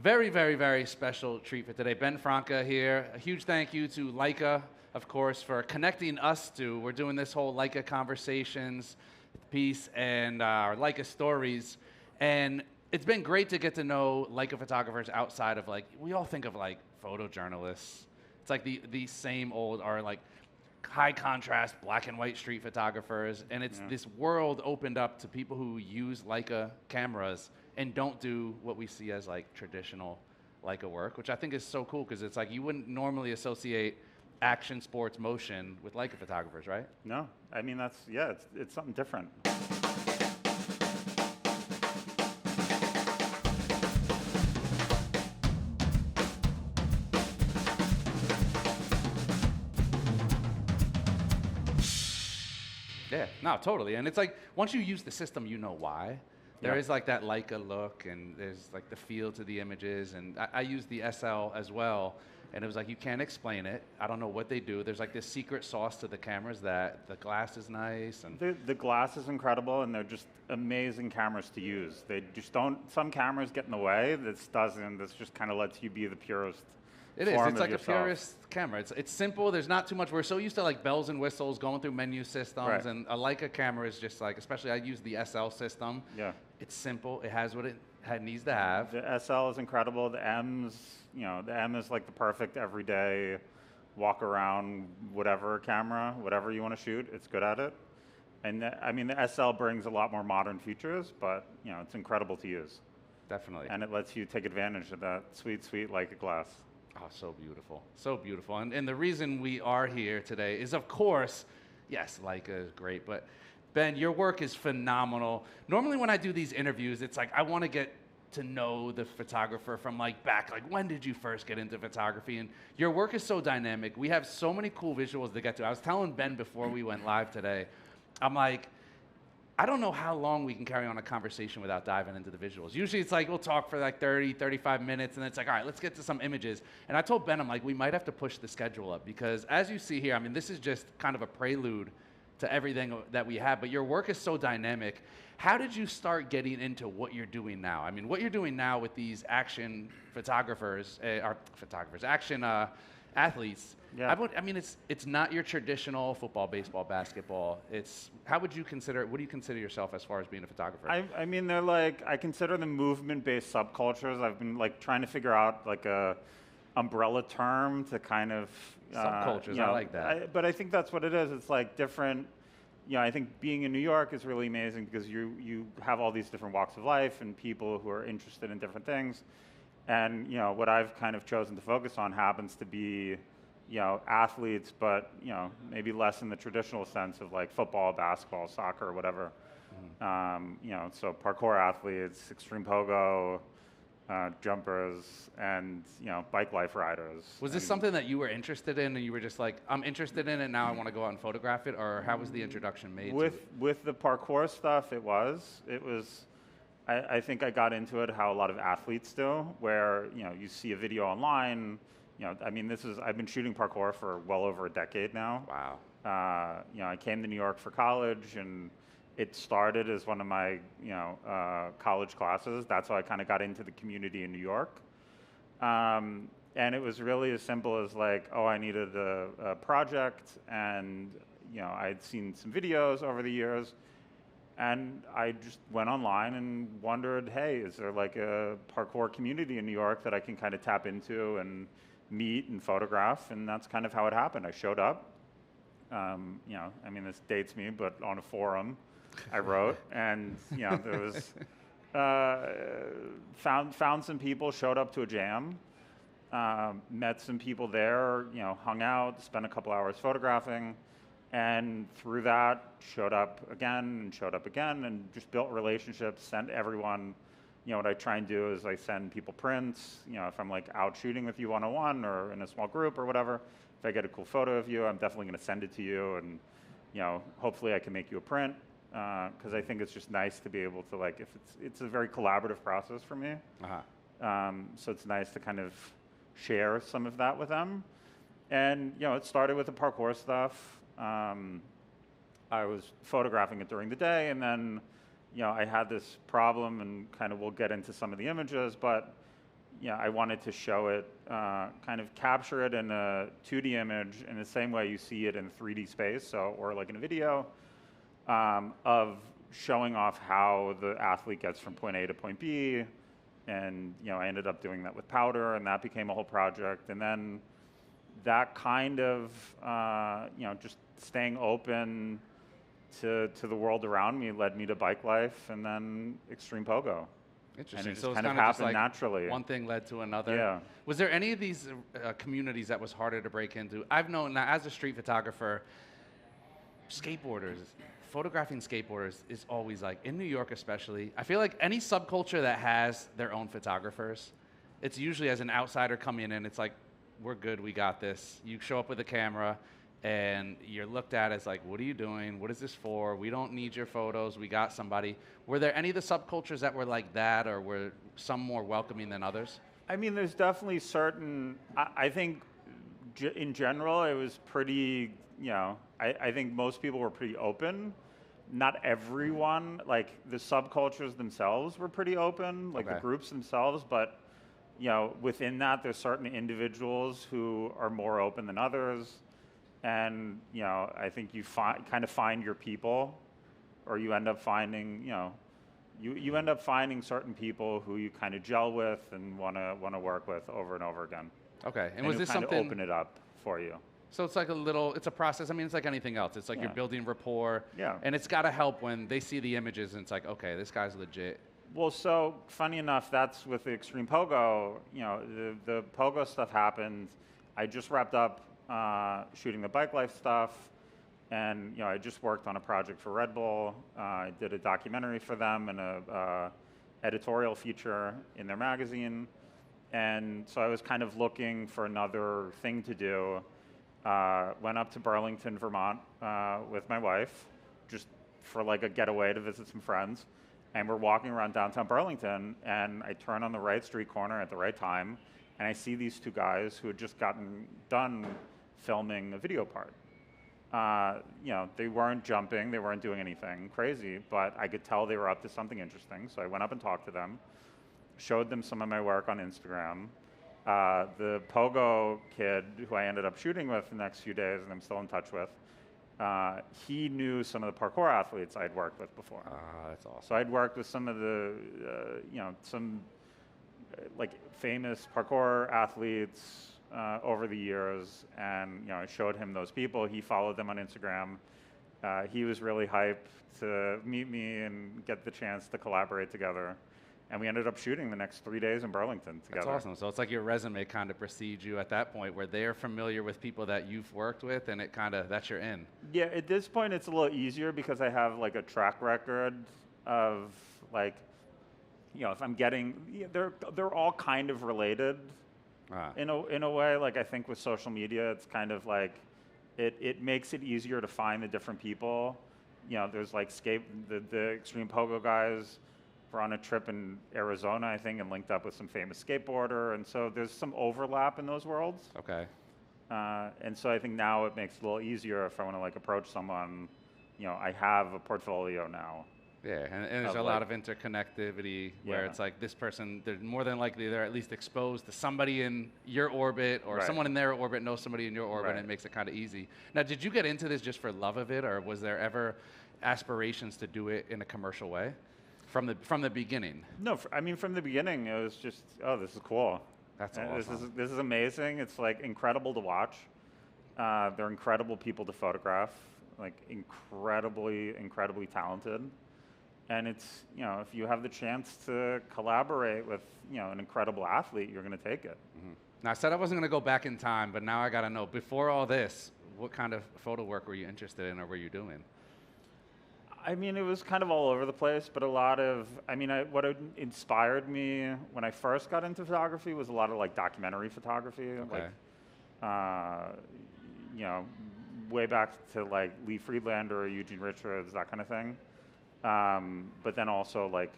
Very, very, very special treat for today. Ben Franke here. A huge thank you to Leica, of course, for connecting us to. We're doing this whole Leica Conversations piece and our Leica Stories. And it's been great to get to know Leica photographers outside of, like, we all think of like photojournalists. It's like the same old, or like high contrast black and white street photographers. And it's this world opened up to people who use Leica cameras and don't do what we see as like traditional Leica work, which I think is so cool because it's like you wouldn't normally associate action, sports, motion with Leica photographers, right? No, I mean it's something different. Yeah, no, totally. And it's like once you use the system, you know why. There is like that Leica look, and there's like the feel to the images, and I use the SL as well, and it was like you can't explain it. I don't know what they do. There's like this secret sauce to the cameras that the glass is nice, and the glass is incredible, and they're just amazing cameras to use. They just don't. Some cameras get in the way. This doesn't. This just kind of lets you be the purest. It is. It's like yourself. a purist camera. It's simple. There's not too much. We're so used to like bells and whistles going through menu systems, Right. and a Leica camera is just like, especially I use the SL system. Yeah. It's simple. It has what it needs to have. The SL is incredible. The M's, the M is like the perfect everyday walk around whatever camera, whatever you want to shoot. It's good at it. And the SL brings a lot more modern features, but it's incredible to use. Definitely. And it lets you take advantage of that sweet, sweet Leica glass. Oh, so beautiful. So beautiful. And the reason we are here today is, of course, yes, Leica is great, but Ben, your work is phenomenal. Normally when I do these interviews, it's like I want to get to know the photographer from like back, like when did you first get into photography? And your work is so dynamic. We have so many cool visuals to get to. I was telling Ben before we went live today, I'm like, I don't know how long we can carry on a conversation without diving into the visuals. Usually it's like we'll talk for like 30, 35 minutes, and then it's like, all right, let's get to some images. And I told Ben, I'm like, we might have to push the schedule up because as you see here, I mean, this is just kind of a prelude to everything that we have, but your work is so dynamic. How did you start getting into what you're doing now? I mean, what you're doing now with these action photographers, action athletes. Yeah. It's not your traditional football, baseball, basketball. What do you consider yourself as far as being a photographer? They're like, I consider them movement-based subcultures. I've been like trying to figure out like a umbrella term to kind of subcultures. I like that. But I think that's what it is. It's like different. I think being in New York is really amazing because you have all these different walks of life and people who are interested in different things. And what I've kind of chosen to focus on happens to be athletes, but maybe less in the traditional sense of like football, basketball, soccer, or whatever. Mm-hmm. So parkour athletes, extreme pogo, jumpers, and bike life riders. Was this something that you were interested in, and you were just like, I'm interested in it now, I want to go out and photograph it, or how was the introduction made? With the parkour stuff, it was. I think I got into it how a lot of athletes do, where you see a video online. I've been shooting parkour for well over a decade now. Wow. I came to New York for college, and it started as one of my college classes. That's how I kind of got into the community in New York. And it was really as simple as like, I needed a project, and I'd seen some videos over the years. And I just went online and wondered, hey, is there like a parkour community in New York that I can kind of tap into and meet and photograph? And that's kind of how it happened. I showed up. This dates me, but on a forum I wrote, and there was found some people, showed up to a jam, met some people there, hung out, spent a couple hours photographing. And through that, showed up again, and just built relationships, sent everyone, what I try and do is I send people prints, if I'm like out shooting with you one-on-one or in a small group or whatever, if I get a cool photo of you, I'm definitely gonna send it to you, and hopefully I can make you a print, because I think it's just nice to be able to like, if it's a very collaborative process for me. So it's nice to kind of share some of that with them. And it started with the parkour stuff. I was photographing it during the day, and then, I had this problem, and kind of we'll get into some of the images, but, yeah, I wanted to show it, kind of capture it in a 2D image in the same way you see it in 3D space, so, or like in a video, of showing off how the athlete gets from point A to point B. And I ended up doing that with powder, and that became a whole project. And then that kind of, just staying open to the world around me led me to bike life, and then extreme pogo. Interesting. And it just So it's kind of just happened like naturally. one thing led to another. Yeah. Was there any of these communities that was harder to break into? I've known that as a street photographer, skateboarders, photographing skateboarders is always like, in New York especially, I feel like any subculture that has their own photographers, it's usually as an outsider coming in, it's like, we're good, we got this. You show up with a camera, and you're looked at as like, what are you doing? What is this for? We don't need your photos. We got somebody. Were there any of the subcultures that were like that, or were some more welcoming than others? I mean, there's definitely certain, I think in general, it was pretty, I think most people were pretty open. Not everyone, like the subcultures themselves were pretty open, like the groups themselves, but within that, there's certain individuals who are more open than others. And I think you kind of find your people, or you end up finding, you end up finding certain people who you kind of gel with and want to work with over and over again. Okay, and was this kind something? Of open it up for you. So it's like it's a process. I mean, it's like anything else. It's like you're building rapport, Yeah. And it's got to help when they see the images and it's like, okay, this guy's legit. Well, so funny enough, that's with the extreme pogo. The pogo stuff happened. I just wrapped up shooting the bike life stuff, and I just worked on a project for Red Bull. I did a documentary for them and a editorial feature in their magazine, and so I was kind of looking for another thing to do. Went up to Burlington, Vermont, with my wife, just for like a getaway to visit some friends. And we're walking around downtown Burlington, and I turn on the right street corner at the right time, and I see these two guys who had just gotten done filming a video part. They weren't jumping, they weren't doing anything crazy, but I could tell they were up to something interesting. So I went up and talked to them, showed them some of my work on Instagram. The Pogo kid, who I ended up shooting with the next few days, and I'm still in touch with, he knew some of the parkour athletes I'd worked with before. That's awesome. So I'd worked with some of the, some like famous parkour athletes over the years, and I showed him those people. He followed them on Instagram. He was really hyped to meet me and get the chance to collaborate together. And we ended up shooting the next 3 days in Burlington together. That's awesome. So it's like your resume kind of precedes you at that point, where they're familiar with people that you've worked with, and it kind of, that's your in. Yeah, at this point it's a little easier because I have like a track record of like, if I'm getting, they're all kind of related in a way. Like I think with social media, it's kind of like, it makes it easier to find the different people. There's like the extreme pogo guys. We're on a trip in Arizona, I think, and linked up with some famous skateboarder, and so there's some overlap in those worlds. Okay. And so I think now it makes it a little easier if I want to like approach someone. I have a portfolio now. Yeah, and there's a lot of interconnectivity where it's like this person, they're more than likely they're at least exposed to somebody in your orbit, or someone in their orbit knows somebody in your orbit, and it makes it kind of easy. Now, did you get into this just for love of it, or was there ever aspirations to do it in a commercial way? From the beginning? No, from the beginning, it was just, oh, this is cool. That's awesome. This is amazing. It's like incredible to watch. They're incredible people to photograph, like incredibly talented. And it's, if you have the chance to collaborate with, an incredible athlete, you're going to take it. Mm-hmm. Now, I said I wasn't going to go back in time, but now I got to know, before all this, what kind of photo work were you interested in, or were you doing? I mean, it was kind of all over the place, but a lot of, what inspired me when I first got into photography was a lot of like documentary photography, like, way back to like Lee Friedlander, Eugene Richards, that kind of thing. But then also like,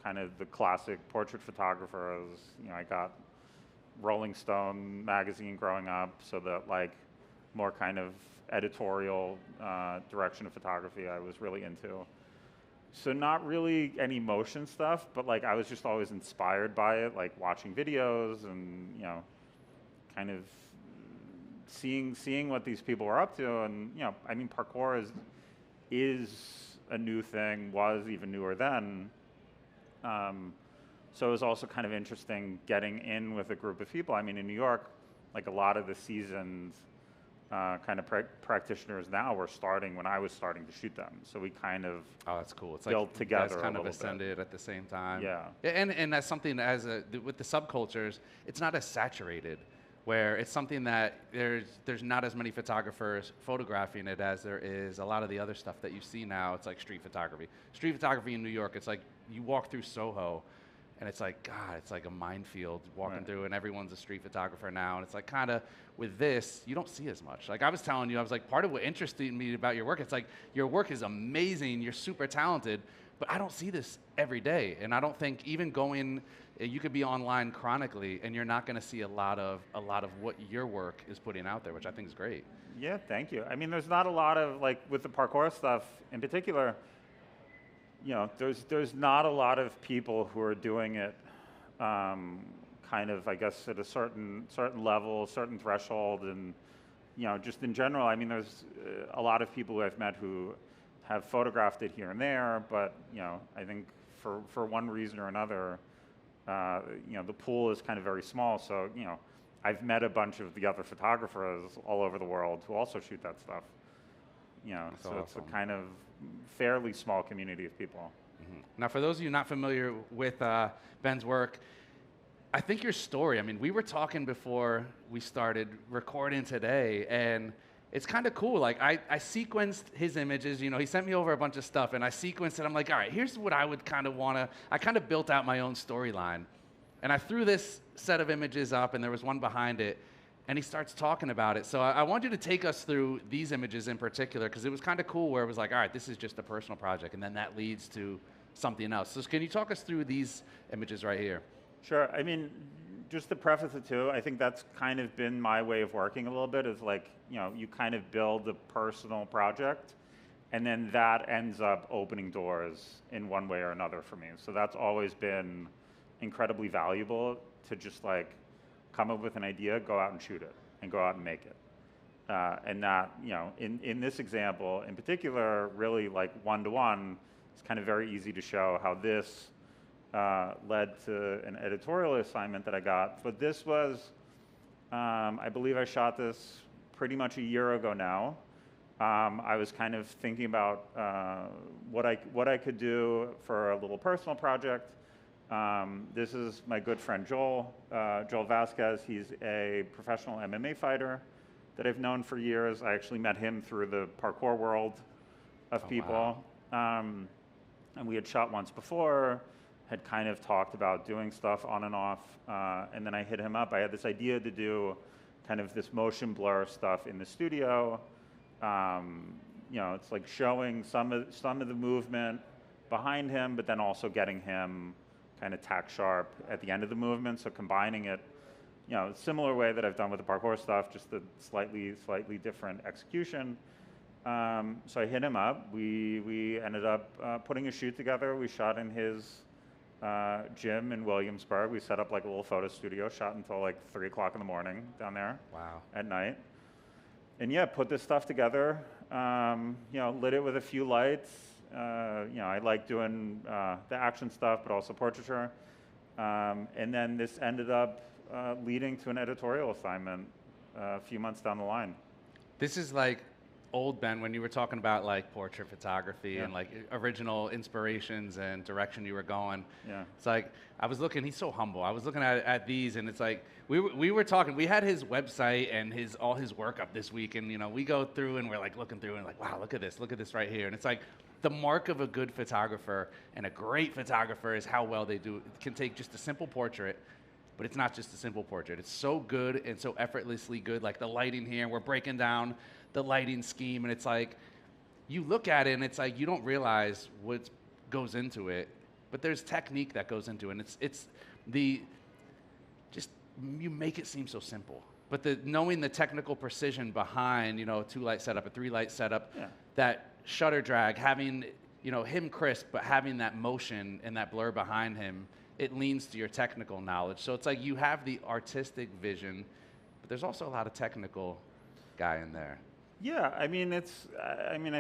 kind of the classic portrait photographers. I got Rolling Stone magazine growing up, so that like more kind of editorial direction of photography I was really into. So not really any motion stuff, but like I was just always inspired by it, like watching videos and kind of seeing what these people were up to, and I mean, parkour is a new thing, was even newer then. So it was also kind of interesting getting in with a group of people. I mean, in New York, like a lot of the seasoned kind of practitioners now were starting when I was starting to shoot them. So we kind of that's cool. It's built like together. You guys kind a of little ascended bit. at the same time. Yeah. And that's something with the subcultures, it's not as saturated. Where it's something that there's not as many photographers photographing it as there is a lot of the other stuff that you see now. It's like street photography. Street photography in New York, it's like you walk through Soho, and it's like, God, it's like a minefield walking through, and everyone's a street photographer now. And it's like kind of with this, you don't see as much. Like I was telling you, I was like, part of what interested me about your work, it's like your work is amazing, you're super talented, but I don't see this every day. And I don't think even going, you could be online chronically, and you're not going to see a lot of what your work is putting out there, which I think is great. Yeah, thank you. I mean, there's not a lot of, like, with the parkour stuff in particular, there's not a lot of people who are doing it kind of, I guess, at a certain level, certain threshold, and, just in general, I mean, there's a lot of people who I've met who have photographed it here and there, but, I think for one reason or another, the pool is kind of very small, so, I've met a bunch of the other photographers all over the world who also shoot that stuff. That's so awesome. It's a kind of fairly small community of people. Mm-hmm. Now, for those of you not familiar with Ben's work, I think your story, I mean, we were talking before we started recording today, and it's kind of cool. Like, I sequenced his images, he sent me over a bunch of stuff, and I sequenced it. I'm like, all right, here's what I would kind of want to, I kind of built out my own storyline. And I threw this set of images up, and there was one behind it, and he starts talking about it. So I want you to take us through these images in particular, because it was kind of cool where it was like, all right, this is just a personal project, and then that leads to something else. So can you talk us through these images right here? Sure. I mean, just to preface it too, I think that's kind of been my way of working a little bit, is like, you kind of build a personal project, and then that ends up opening doors in one way or another for me. So that's always been incredibly valuable, to just like come up with an idea, go out and shoot it, and go out and make it. And that, in this example in particular, really like one-to-one, it's kind of very easy to show how this led to an editorial assignment that I got. But this was, I believe I shot this pretty much a year ago now. I was kind of thinking about what I could do for a little personal project. This is my good friend Joel Vasquez. He's a professional MMA fighter that I've known for years. I actually met him through the parkour world of people. Wow. And we had shot once before, had kind of talked about doing stuff on and off, and then I hit him up. I had this idea to do kind of this motion blur stuff in the studio. It's like showing some of the movement behind him, but then also getting him kind of tack sharp at the end of the movement. So combining it, similar way that I've done with the parkour stuff, just a slightly different execution. So I hit him up. We ended up putting a shoot together. We shot in his gym in Williamsburg. We set up like a little photo studio, shot until like 3 o'clock in the morning down there. Wow. At night. And yeah, put this stuff together, lit it with a few lights. I like doing the action stuff, but also portraiture. And then this ended up leading to an editorial assignment a few months down the line. This is like old Ben, when you were talking about like portrait photography and like original inspirations and direction you were going. Yeah. It's like, I was looking, he's so humble. I was looking at these, and it's like, we were talking, we had his website and all his work up this week, and we go through and we're like looking through and like, wow, look at this right here. And it's like, the mark of a good photographer and a great photographer is how well they can take just a simple portrait, but it's not just a simple portrait. It's so good and so effortlessly good, like the lighting here, and we're breaking down the lighting scheme, and it's like, you look at it and it's like, you don't realize what goes into it, but there's technique that goes into it, and you make it seem so simple. But knowing the technical precision behind, a 2-light setup, a 3-light setup, that shutter drag, having you know, him crisp, but having that motion and that blur behind him, it leans to your technical knowledge. So it's like you have the artistic vision, but there's also a lot of technical guy in there. Yeah, I mean, I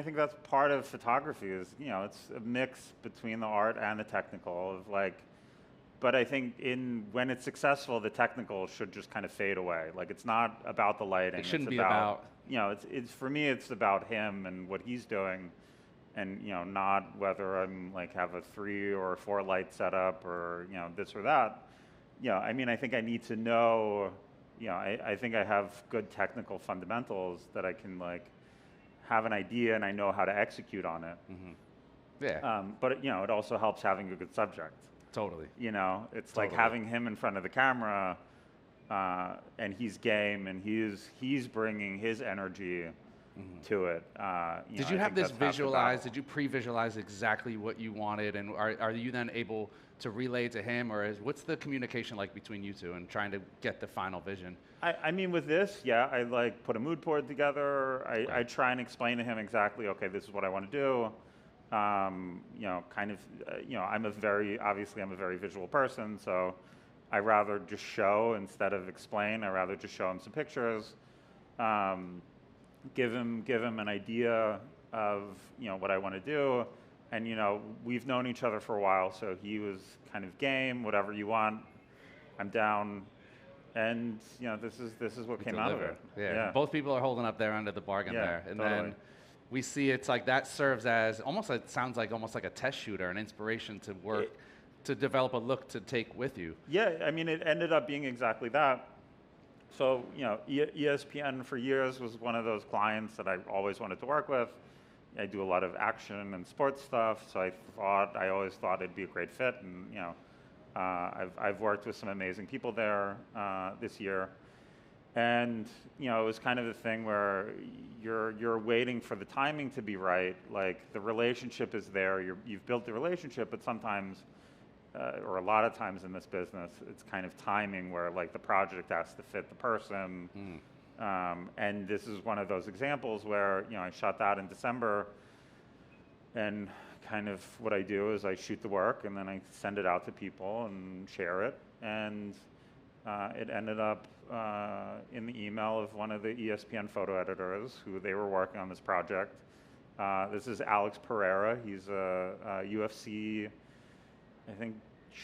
think that's part of photography is, you know, it's a mix between the art and the technical of like, but I think when it's successful, the technical should just kind of fade away. Like it's not about the lighting. It shouldn't it's be about, you know, it's for me, it's about him and what he's doing, and you know, not whether I'm like have a 3 or 4 light setup or you know this or that. You know, I mean, I think I need to know. You know, I think I have good technical fundamentals that I can like have an idea and I know how to execute on it. yeah, But you know, it also helps having a good subject. totally. You know, it's Totally. like having him in front of the camera, and he's game and he's bringing his energy to it. Did you have this visualized? Did you pre-visualize exactly what you wanted, and are you then able to relay to him, or what's the communication like between you two and trying to get the final vision? I mean, with this, yeah, I like put a mood board together. I try and explain to him exactly, okay, this is what I want to do. You know, kind of, you know, I'm a very visual person, so I rather just show instead of explain. I rather just show him some pictures, give him an idea of, you know, what I want to do. And, you know, we've known each other for a while, so he was kind of game, whatever you want, I'm down. And, you know, this is what came out of it. Yeah. Both people are holding up their end of the bargain there. And totally. then we see it's like that serves as almost, it sounds like almost like a test shooter, an inspiration to work, to develop a look to take with you. Yeah, I mean, it ended up being exactly that. So, you know, ESPN for years was one of those clients that I always wanted to work with. I do a lot of action and sports stuff, so I always thought it'd be a great fit. And you know, I've worked with some amazing people there this year, and you know, it was kind of the thing where you're waiting for the timing to be right. Like the relationship is there, you've built the relationship, but sometimes, or a lot of times in this business, it's kind of timing where like the project has to fit the person. And this is one of those examples where, you know, I shot that in December, and kind of what I do is I shoot the work and then I send it out to people and share it. And it ended up in the email of one of the ESPN photo editors who they were working on this project. This is Alex Pereira. He's a UFC, I think,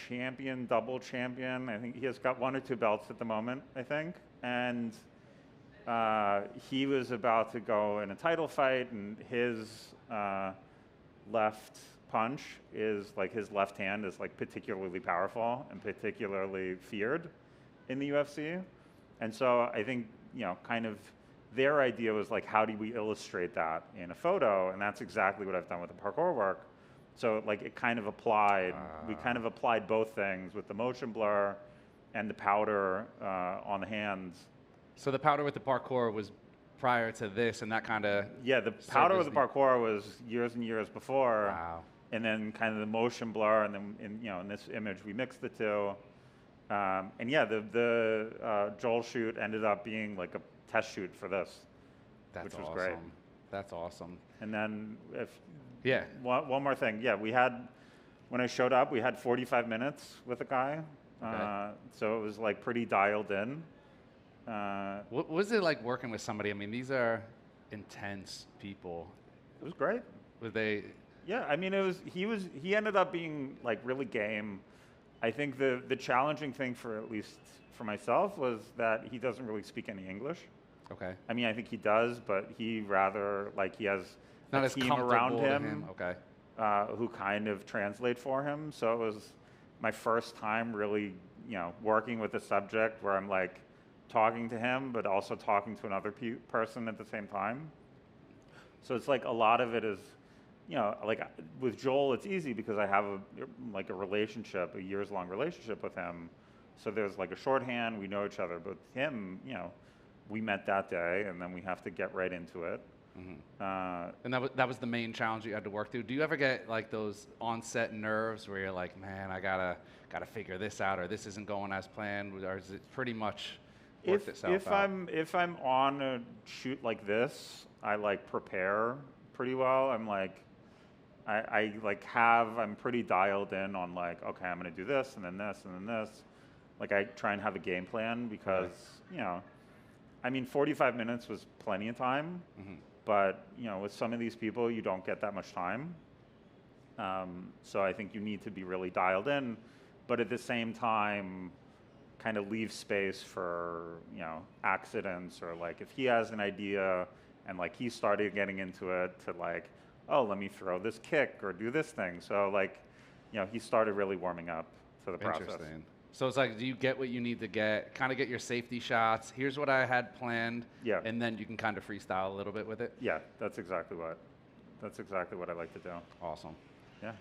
champion, double champion. I think he has got 1 or 2 belts at the moment, I think. And he was about to go in a title fight, and his left punch is like his left hand is like particularly powerful and particularly feared in the UFC. And so I think, you know, kind of their idea was like, how do we illustrate that in a photo? And that's exactly what I've done with the parkour work. So like it kind of applied, we kind of applied both things with the motion blur and the powder on the hands. So the powder with the parkour was prior to this, and that kind of... Yeah, the powder with the parkour was years and years before. Wow. And then kind of the motion blur, and then you know, in this image we mixed the two. And yeah, the Joel shoot ended up being like a test shoot for this, which was great. That's awesome. And then yeah, one more thing. Yeah, we had, when I showed up, we had 45 minutes with a guy. Okay. So it was like pretty dialed in. What was it like working with somebody? I mean, these are intense people. It was great. Were they? Yeah, I mean, he ended up being like really game. I think the challenging thing for, at least for myself, was that he doesn't really speak any English. Okay. I mean, I think he does, but he rather, like, he has not a as team around him, okay, who kind of translate for him. So it was my first time really, you know, working with a subject where I'm like talking to him, but also talking to another person at the same time. So it's like a lot of it is, you know, like with Joel, it's easy because I have a relationship, a years-long relationship with him. So there's like a shorthand, we know each other. But him, you know, we met that day, and then we have to get right into it. Mm-hmm. And that was the main challenge you had to work through. Do you ever get like those on-set nerves where you're like, man, I gotta figure this out, or this isn't going as planned, or is it pretty much worked itself out? If I'm on a shoot like this, I like prepare pretty well. I like I'm pretty dialed in on like, okay, I'm gonna do this and then this and then this. Like I try and have a game plan because, you know, I mean, 45 minutes was plenty of time, but you know, with some of these people, you don't get that much time. So I think you need to be really dialed in, but at the same time, kind of leave space for, you know, accidents, or like if he has an idea and like he started getting into it, to like, oh, let me throw this kick or do this thing. So like, you know, he started really warming up to the process. Interesting. So it's like, do you get what you need to get, kind of get your safety shots? Here's what I had planned. Yeah. And then you can kind of freestyle a little bit with it? Yeah, that's exactly what I like to do. Awesome. Yeah.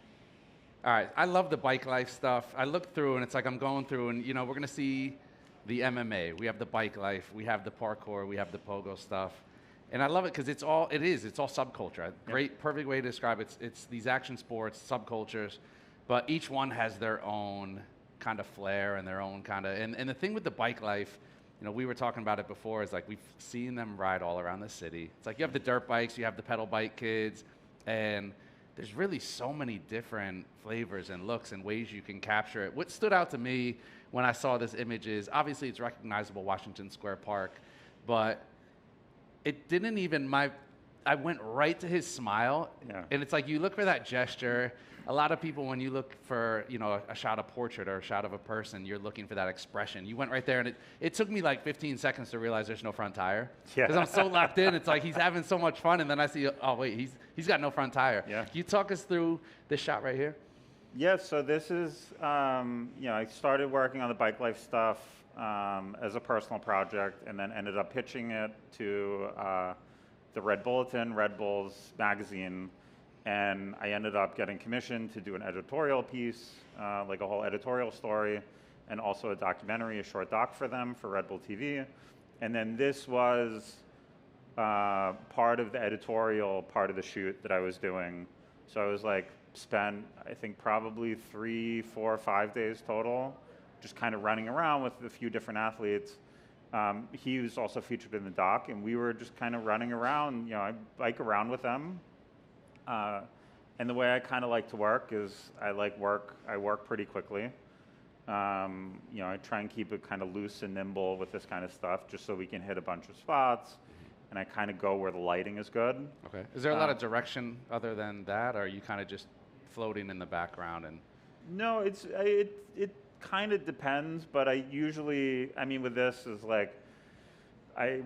All right, I love the bike life stuff. I look through and it's like I'm going through and, you know, we're gonna see the MMA, we have the bike life, we have the parkour, we have the Pogo stuff. And I love it because it's all subculture. Great, perfect way to describe it. It's these action sports, subcultures, but each one has their own kind of flair and their own kind of, and the thing with the bike life, you know, we were talking about it before, is like we've seen them ride all around the city. It's like you have the dirt bikes, you have the pedal bike kids, and there's really so many different flavors and looks and ways you can capture it. What stood out to me when I saw this image is, obviously it's recognizable, Washington Square Park, but it didn't even, I went right to his smile, and it's like you look for that gesture. A lot of people, when you look for, you know, a shot of portrait or a shot of a person, you're looking for that expression. You went right there, and it took me like 15 seconds to realize there's no front tire. Because I'm so locked in. It's like he's having so much fun, and then I see, oh wait, he's got no front tire. Yeah. Can you talk us through this shot right here? Yeah, so this is, you know, I started working on the bike life stuff as a personal project, and then ended up pitching it to the Red Bulletin, Red Bull's magazine, and I ended up getting commissioned to do an editorial piece, like a whole editorial story, and also a documentary, a short doc for them for Red Bull TV. And then this was part of the editorial part of the shoot that I was doing. So I was like, spent, I think, probably 3, 4, 5 days total, just kind of running around with a few different athletes. He was also featured in the doc, and we were just kind of running around. You know, I bike around with them. And the way I kind of like to work is I work pretty quickly. You know, I try and keep it kind of loose and nimble with this kind of stuff, just so we can hit a bunch of spots. And I kind of go where the lighting is good. Okay. Is there a lot of direction other than that, or are you kind of just floating in the background? And no, it kind of depends, but I mean, with this is like,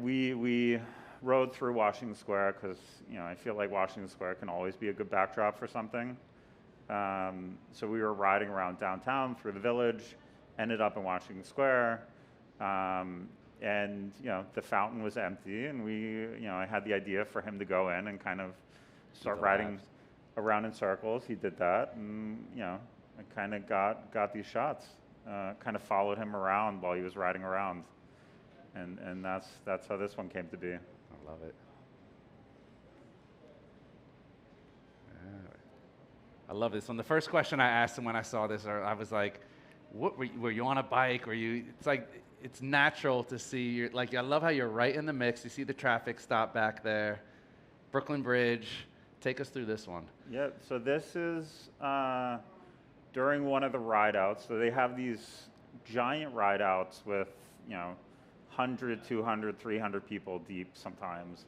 we rode through Washington Square because, you know, I feel like Washington Square can always be a good backdrop for something. So we were riding around downtown through the village, ended up in Washington Square, and, you know, the fountain was empty, and I had the idea for him to go in and kind of start riding around in circles. He did that, and, you know, I kind of got these shots, kind of followed him around while he was riding around, and that's how this one came to be. I love it. I love this one. The first question I asked him when I saw this, I was like, "What were you on a bike? Were you?" It's like it's natural to see. I love how you're right in the mix. You see the traffic stop back there, Brooklyn Bridge. Take us through this one. Yeah. So this is during one of the ride outs. So they have these giant ride outs with, you know, 100, 200, 300 people deep sometimes,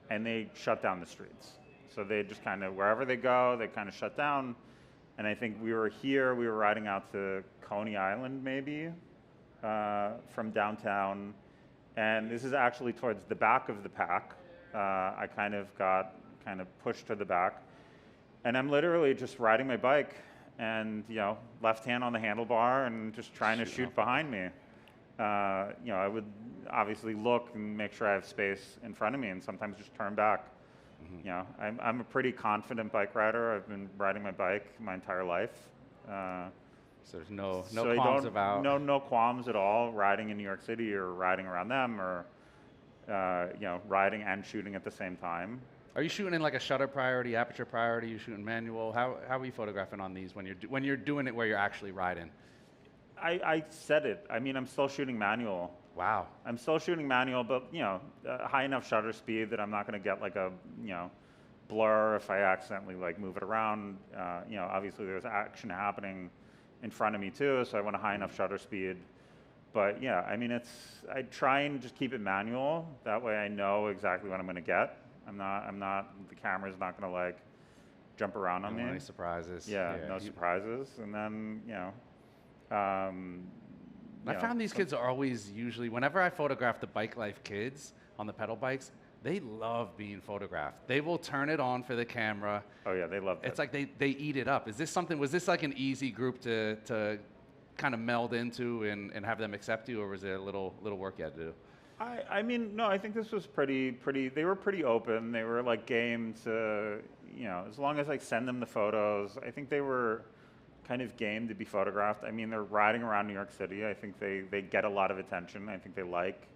and they shut down the streets. So they just kind of, wherever they go, they kind of shut down. And I think we were riding out to Coney Island maybe from downtown. And this is actually towards the back of the pack. I kind of got pushed to the back. And I'm literally just riding my bike and, you know, left hand on the handlebar and just trying to shoot behind me. You know, I would obviously look and make sure I have space in front of me, and sometimes just turn back. Mm-hmm. You know, I'm a pretty confident bike rider. I've been riding my bike my entire life. So there's no qualms about... No qualms at all riding in New York City or riding around them, or, you know, riding and shooting at the same time. Are you shooting in like a shutter priority, aperture priority? You shooting manual? How are you photographing on these when you're doing it where you're actually riding? I said it. I mean, I'm still shooting manual. Wow. I'm still shooting manual, but, you know, high enough shutter speed that I'm not going to get like a, you know, blur if I accidentally like move it around. You know, obviously there's action happening in front of me too, so I want a high enough shutter speed. But yeah, I mean, I try and just keep it manual. That way I know exactly what I'm gonna get. The camera's not gonna like jump around on me. Any surprises. Yeah, no surprises. And then, you know, I found these kids are always usually, whenever I photograph the bike life kids on the pedal bikes, they love being photographed. They will turn it on for the camera. Oh yeah, they love it. It's like they eat it up. Is this something, was this like an easy group to kind of meld into and have them accept you, or was there a little work you had to do? I mean, no, I think this was pretty, they were pretty open. They were like game to, you know, as long as I send them the photos, I think they were kind of game to be photographed. I mean, they're riding around New York City. I think they get a lot of attention. I think they like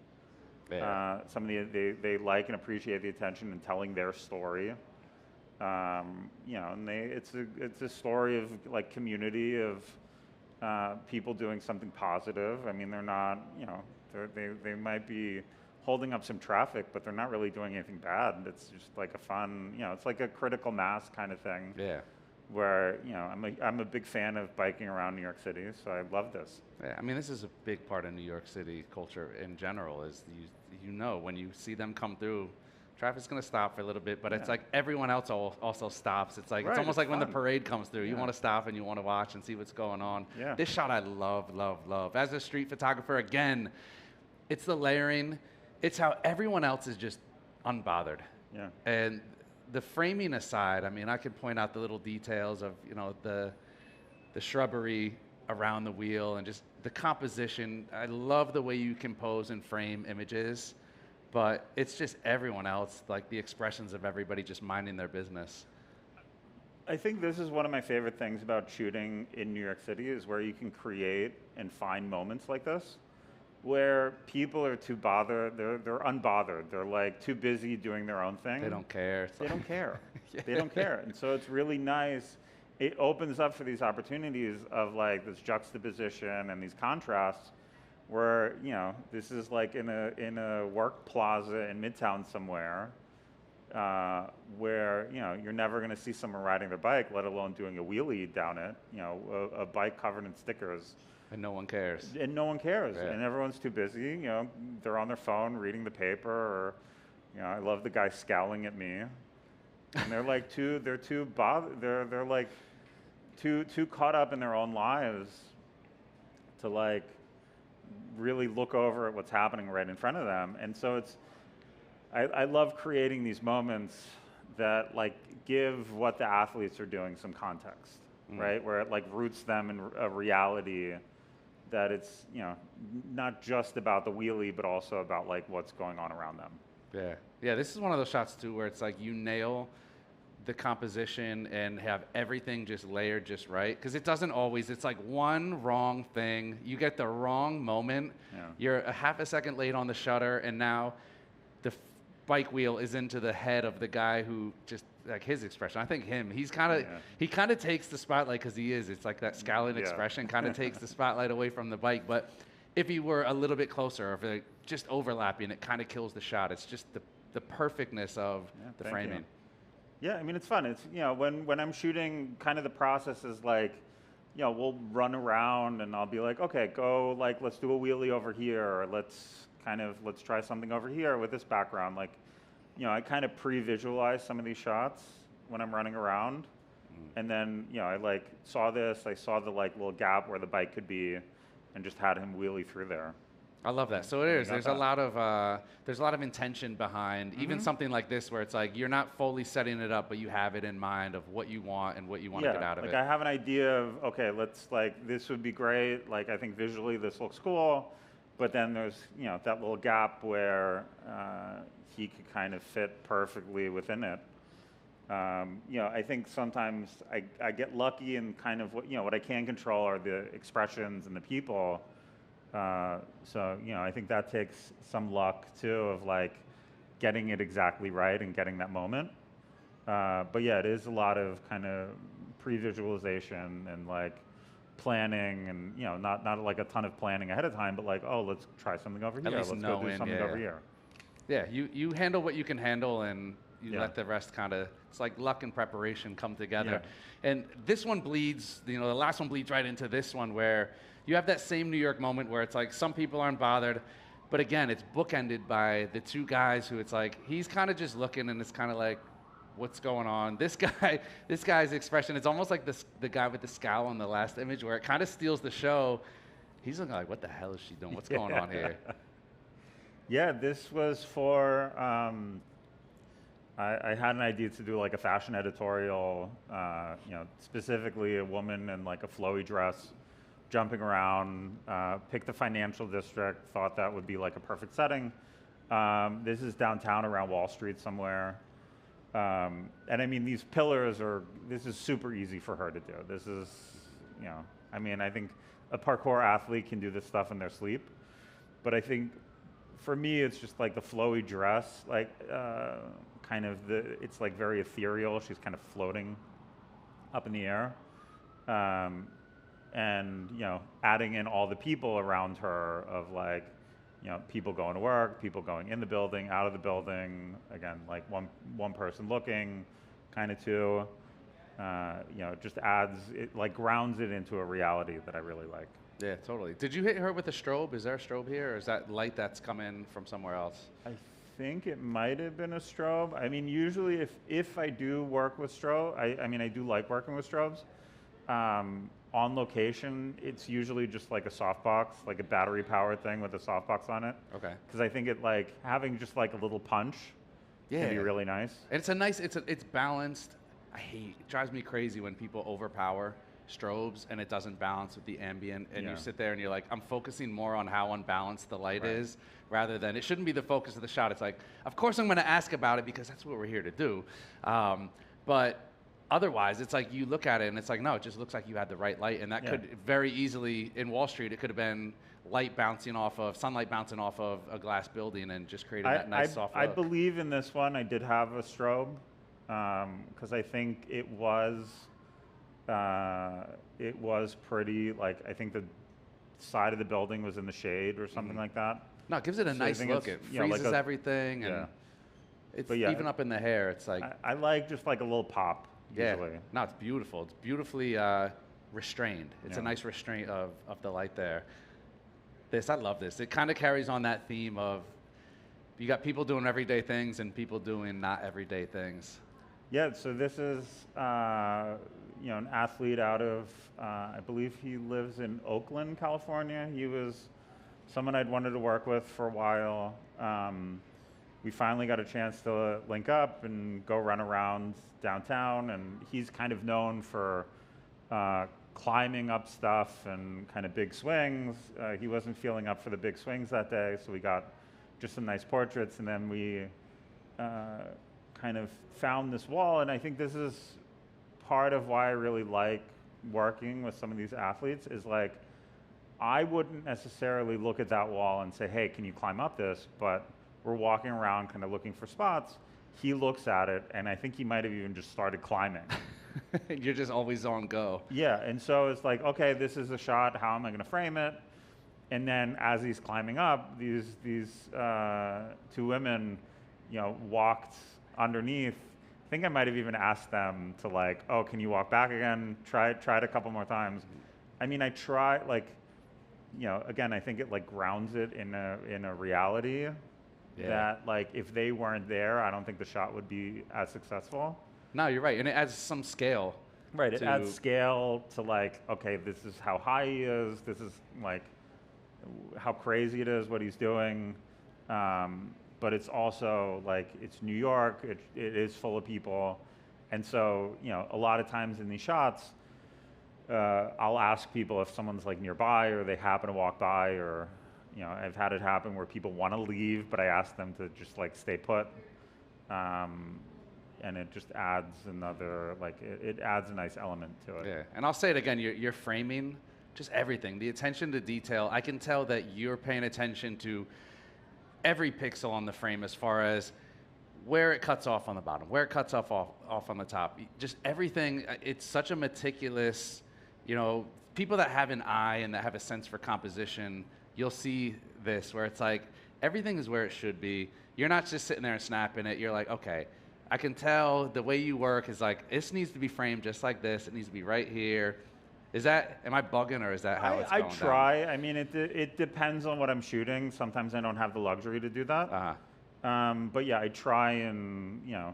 some of they like and appreciate the attention and telling their story. You know, and it's a story of like community of people doing something positive. I mean, they're not, you know, they might be holding up some traffic, but they're not really doing anything bad. It's just like a fun, you know, it's like a critical mass kind of thing. Yeah. Where, you know, I'm a big fan of biking around New York City, so I love this. Yeah, I mean, this is a big part of New York City culture in general. Is you know, when you see them come through, traffic's gonna stop for a little bit, but it's like everyone else also stops. It's like, it's almost like when the parade comes through, you want to stop and you want to watch and see what's going on. Yeah. This shot I love. As a street photographer, again, it's the layering. It's how everyone else is just unbothered. Yeah. And the framing aside, I mean, I could point out the little details of, you know, the shrubbery around the wheel and just the composition. I love the way you compose and frame images, but it's just everyone else, like the expressions of everybody just minding their business. I think this is one of my favorite things about shooting in New York City is where you can create and find moments like this, where people are too bothered, they're unbothered. They're like too busy doing their own thing. They don't care. They don't care. They don't care. And so it's really nice. It opens up for these opportunities of like this juxtaposition and these contrasts where, you know, this is like in a work plaza in Midtown somewhere where, you know, you're never going to see someone riding their bike, let alone doing a wheelie down it, you know, a bike covered in stickers. And no one cares. And no one cares. Yeah. And everyone's too busy, you know, they're on their phone reading the paper or, you know, I love the guy scowling at me. And they're like too caught up in their own lives to like really look over at what's happening right in front of them. And so I love creating these moments that like give what the athletes are doing some context, right? Where it like roots them in a reality that it's, you know, not just about the wheelie, but also about like what's going on around them. Yeah. Yeah, this is one of those shots too where it's like you nail the composition and have everything just layered just right. Because it doesn't always, it's like one wrong thing. You get the wrong moment. Yeah. You're a half a second late on the shutter, and now the bike wheel is into the head of the guy who just, like his expression. I think he's kind of, he kind of takes the spotlight because it's like that scowling expression kind of takes the spotlight away from the bike. But if he were a little bit closer, or if it just overlapping, it kind of kills the shot. It's just the perfectness of the framing. Yeah, I mean, it's fun. It's, you know, when I'm shooting, kind of the process is like, you know, we'll run around and I'll be like, okay, go, like, let's do a wheelie over here, or let's try something over here with this background. Like, you know, I kind of pre-visualize some of these shots when I'm running around. And then, you know, I saw the like little gap where the bike could be and just had him wheelie through there. I love that. So it is. There's a lot of intention behind even something like this where it's like you're not fully setting it up, but you have it in mind of what you want and what you want to get out of it. I have an idea of, okay, this would be great. Like, I think visually this looks cool, but then there's, you know, that little gap where he could kind of fit perfectly within it. You know, I think sometimes I get lucky and kind of what I can control are the expressions and the people. So, you know, I think that takes some luck too of like getting it exactly right and getting that moment. But yeah, it is a lot of kind of pre-visualization and like planning and, you know, not like a ton of planning ahead of time, but like, oh, let's try something over here. Let's go do something over here. Yeah, you handle what you can handle, and you Yeah. let the rest kind of, it's like luck and preparation come together. And this one bleeds, the last one bleeds right into this one where you have that same New York moment where it's like some people aren't bothered, but again, it's bookended by the two guys who it's like, he's kind of just looking and it's kind of like, what's going on? This guy's expression, it's almost like the guy with the scowl in the last image where it kind of steals the show. He's looking like, what the hell is she doing? What's going on here? Yeah, this was for, I had an idea to do like a fashion editorial, specifically a woman in like a flowy dress, jumping around, picked the financial district, thought that would be like a perfect setting. This is downtown around Wall Street somewhere. And I mean, these pillars this is super easy for her to do. This is, I mean, I think a parkour athlete can do this stuff in their sleep. But I think for me, it's just like the flowy dress, like it's like very ethereal. She's kind of floating up in the air. And, adding in all the people around her of like, people going to work, people going in the building, out of the building, again, like one person looking, kind of two, just grounds it into a reality that I really like. Yeah, totally. Did you hit her with a strobe? Is there a strobe here, or is that light that's come in from somewhere else? I think it might have been a strobe. I mean, usually if I do work with strobe, I do like working with strobes. On location, it's usually just like a softbox, like a battery-powered thing with a softbox on it. Okay. Because I think it having just like a little punch can be really nice. And it's balanced. It drives me crazy when people overpower strobes and it doesn't balance with the ambient, and you sit there and you're like, I'm focusing more on how unbalanced the light is rather than, it shouldn't be the focus of the shot. It's like, of course I'm going to ask about it because that's what we're here to do. But otherwise, it's like you look at it and it's like, no, it just looks like you had the right light. And that could very easily, in Wall Street, it could have been sunlight bouncing off of a glass building and just creating that nice soft look. I believe in this one, I did have a strobe because I think it was pretty, like, I think the side of the building was in the shade or something like that. No, it gives it a nice look. It freezes everything. And it's even up in the hair. It's like I like just like a little pop. Usually. No, it's beautiful. It's beautifully restrained. It's a nice restraint of the light there. I love this. It kind of carries on that theme of you got people doing everyday things and people doing not everyday things. Yeah, so this is an athlete out of, I believe he lives in Oakland, California. He was someone I'd wanted to work with for a while. We finally got a chance to link up and go run around downtown, and he's kind of known for climbing up stuff and kind of big swings. He wasn't feeling up for the big swings that day, so we got just some nice portraits, and then we kind of found this wall, and I think this is part of why I really like working with some of these athletes is like, I wouldn't necessarily look at that wall and say, hey, can you climb up this? But we're walking around kind of looking for spots. He looks at it, and I think he might have even just started climbing. You're just always on go. Yeah, and so it's like, okay, this is a shot. How am I going to frame it? And then as he's climbing up, these two women, walked underneath. I think I might have even asked them to like, oh, can you walk back again? Try it a couple more times. I mean, I try again, I think it like grounds it in a reality that like if they weren't there, I don't think the shot would be as successful. No, you're right, and it adds some scale. Right, it adds scale to like, okay, this is how high he is. This is like how crazy it is what he's doing. But it's also like it's New York. It is full of people, and so a lot of times in these shots, I'll ask people if someone's like nearby or they happen to walk by, or I've had it happen where people want to leave, but I ask them to just like stay put. And it just adds another, like, it adds a nice element to it. Yeah, and I'll say it again, you're framing just everything, the attention to detail. I can tell that you're paying attention to every pixel on the frame as far as where it cuts off on the bottom, where it cuts off on the top, just everything. It's such a meticulous, people that have an eye and that have a sense for composition, you'll see this where it's like, everything is where it should be. You're not just sitting there and snapping it. You're like, okay, I can tell the way you work is like, this needs to be framed just like this. It needs to be right here. Am I bugging, or is that how it's I going try. I mean, it depends on what I'm shooting. Sometimes I don't have the luxury to do that. But yeah, I try and, you know,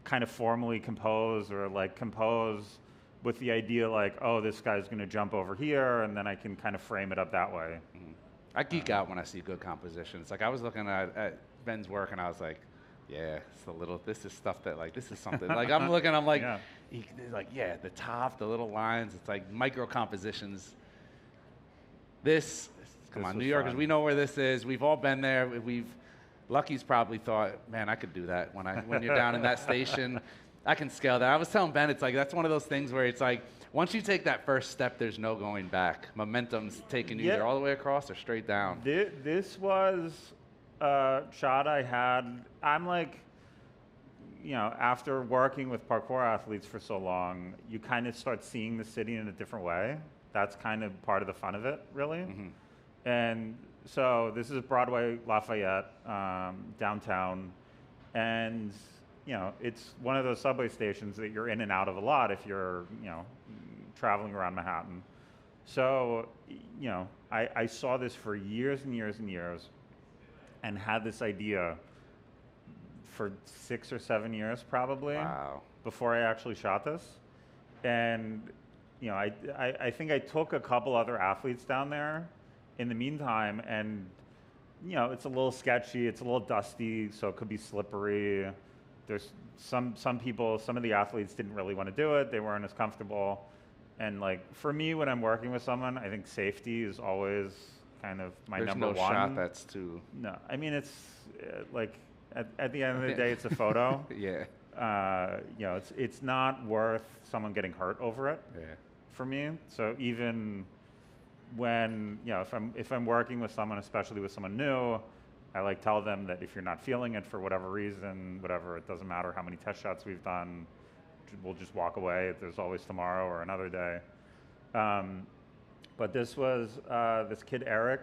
kind of formally compose, or like compose with the idea like, oh, this guy's going to jump over here, and then I can kind of frame it up that way. I geek out when I see good compositions. Like, I was looking at Ben's work, and I was like, yeah, this is stuff that, like, this is something. Like, I'm looking, I'm like, yeah, the top, the little lines, it's like micro compositions. Come on, New Yorkers, we know where this is. We've all been there. Lucky's probably thought, man, I could do that when you're down in that station. I can scale that. I was telling Ben, it's like, that's one of those things where it's like, once you take that first step, there's no going back. Momentum's taking you either all the way across or straight down. This was a shot I had. I'm like, you know, after working with parkour athletes for so long, you kind of start seeing the city in a different way. That's kind of part of the fun of it, really. And so this is Broadway, Lafayette, downtown. And, you know, it's one of those subway stations that you're in and out of a lot if you're, you know, traveling around Manhattan. So, you know, I saw this for years and years and years, and had this idea for 6 or 7 years probably before I actually shot this. And, you know, I think I took a couple other athletes down there in the meantime, and, you know, it's a little sketchy, it's a little dusty, so it could be slippery. There's some people, some of the athletes didn't really want to do it, they weren't as comfortable. And like, for me, when I'm working with someone, I think safety is always kind of my number one. There's no shot that's too... No, I mean, it's like, at the end of the day, it's a photo. Yeah. You know, it's not worth someone getting hurt over it. Yeah. For me. So even when, you know, if I'm working with someone, especially with someone new, I like tell them that if you're not feeling it for whatever reason, whatever, it doesn't matter how many test shots we've done, we'll just walk away. There's always tomorrow or another day. But this was this kid, Eric.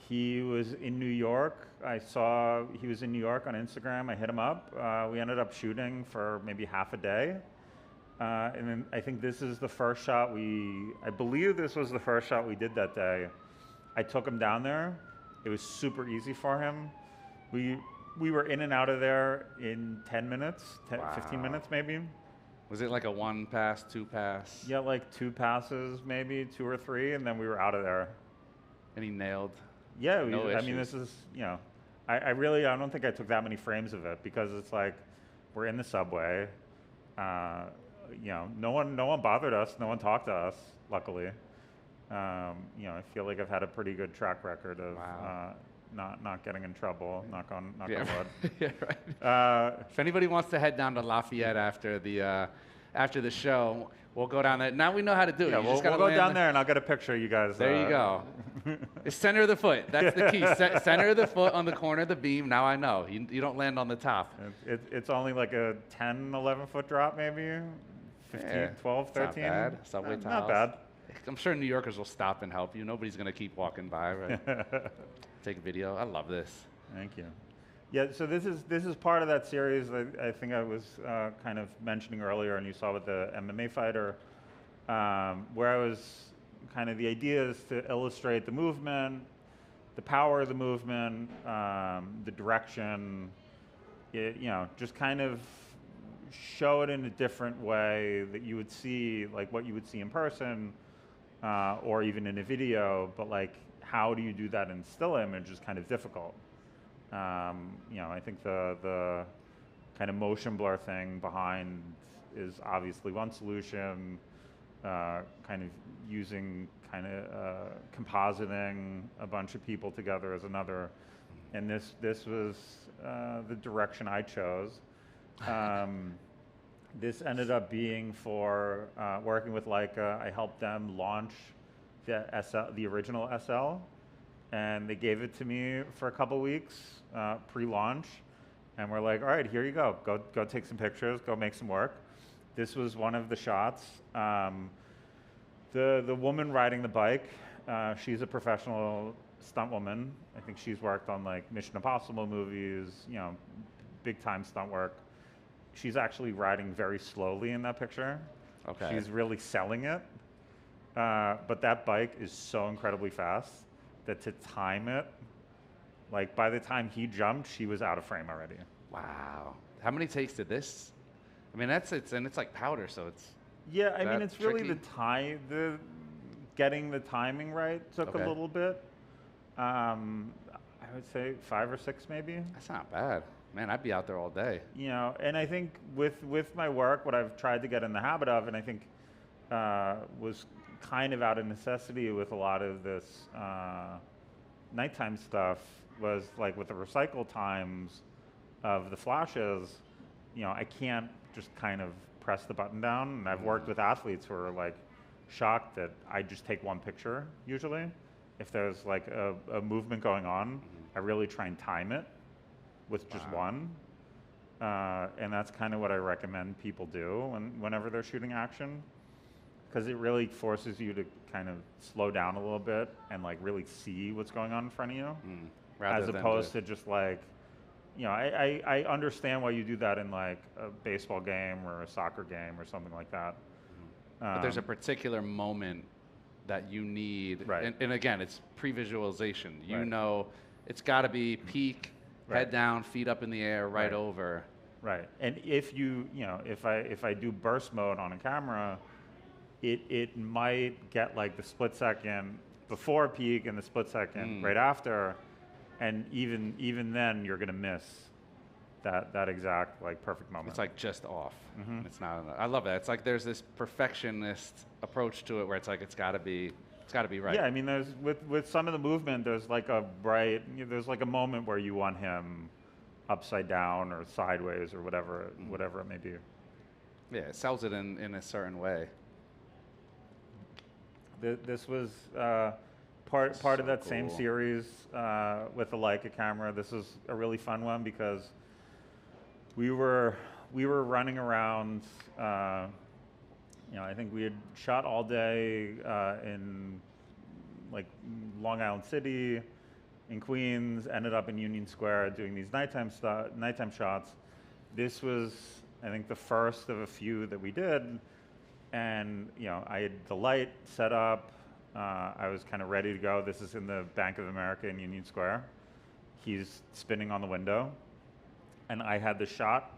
He was in New York. I saw he was in New York on Instagram. I hit him up. We ended up shooting for maybe half a day. And then I think this is the first shot I believe this was the first shot we did that day. I took him down there. It was super easy for him. We were in and out of there in 10 minutes, 15 minutes maybe. Was it like a 1 pass, 2 pass? Yeah, like 2 passes, maybe 2 or 3, and then we were out of there. And he nailed? Yeah, no I mean, this is, you know, I don't think I took that many frames of it, because it's like, we're in the subway. You know, no one bothered us, no one talked to us, luckily. You know, I feel like I've had a pretty good track record of not getting in trouble, knock on wood. Yeah, right. If anybody wants to head down to Lafayette after the show, we'll go down there. Now we know how to do it. Yeah, we'll go down there and I'll get a picture of you guys. There you go. It's center of the foot. That's the key. Center of the foot on the corner of the beam. Now I know. You don't land on the top. It's only like a 10, 11 foot drop maybe? 15, 12, 13? Not bad. Subway tiles. Not bad. I'm sure New Yorkers will stop and help you. Nobody's going to keep walking by, right? Take a video. I love this. Thank you. Yeah, so this is part of that series that I think I was kind of mentioning earlier, and you saw with the MMA fighter, where I was kind of, the idea is to illustrate the movement, the power of the movement, the direction, you know, just kind of show it in a different way that you would see, like what you would see in person, or even in a video, but like, how do you do that in still image is kind of difficult. You know, I think the kind of motion blur thing behind is obviously one solution, kind of using kind of compositing a bunch of people together as another. And this was the direction I chose. This ended up being for working with Leica. I helped them launch the original SL, and they gave it to me for a couple weeks pre-launch, and we're like, all right, here you go. Go take some pictures. Go make some work. This was one of the shots. The woman riding the bike, she's a professional stunt woman. I think she's worked on like Mission Impossible movies, you know, big time stunt work. She's actually riding very slowly in that picture. Okay. She's really selling it. But that bike is so incredibly fast that to time it, like by the time he jumped, she was out of frame already. Wow. How many takes did this? I mean, it's like powder, so it's. Yeah, I mean, that it's really tricky? getting the timing right took Okay. a little bit. I would say 5 or 6 maybe. That's not bad. Man, I'd be out there all day. You know, and I think with my work, what I've tried to get in the habit of, and I think was kind of out of necessity with a lot of this nighttime stuff, was like with the recycle times of the flashes, you know, I can't just kind of press the button down. And I've worked with athletes who are like shocked that I just take one picture usually. If there's like a movement going on, I really try and time it with just one. And that's kind of what I recommend people do whenever they're shooting action, because it really forces you to kind of slow down a little bit and like really see what's going on in front of you, as opposed to just like, you know, I understand why you do that in like a baseball game or a soccer game or something like that. But there's a particular moment that you need, Right. and again, it's pre-visualization. You Right. know, it's got to be peak, Right. head down, feet up in the air, right Right. over. Right, and if you know, if I do burst mode on a camera, it might get like the split second before peak and the split second right after, and even then you're gonna miss that exact like perfect moment. It's like just off. It's not enough. I love that. It's like there's this perfectionist approach to it where it's like it's got to be right. Yeah, I mean, there's with some of the movement, there's like there's like a moment where you want him upside down or sideways or whatever it may be. Yeah, it sells it in a certain way. This was part of that same cool. series with the Leica camera. This was a really fun one because we were running around. You know, I think we had shot all day in like Long Island City, in Queens, ended up in Union Square doing these nighttime shots. This was, I think, the first of a few that we did, and you know, I had the light set up. I was kind of ready to go. This is in the Bank of America in Union Square. He's spinning on the window, and I had the shot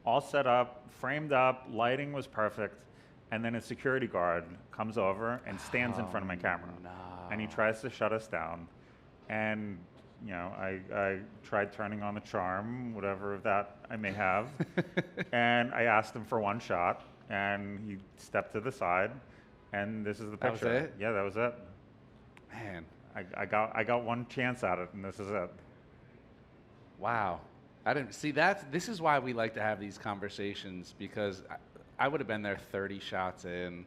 all set up, framed up, lighting was perfect, and then a security guard comes over and stands in front of my camera, and he tries to shut us down. And you know, I tried turning on the charm, whatever of that I may have, and I asked him for one shot, and he stepped to the side, and this is the picture. That was it? Yeah, that was it. Man, I got one chance at it, and this is it. wow. I didn't see that. This is why we like to have these conversations, because I would have been there 30 shots in,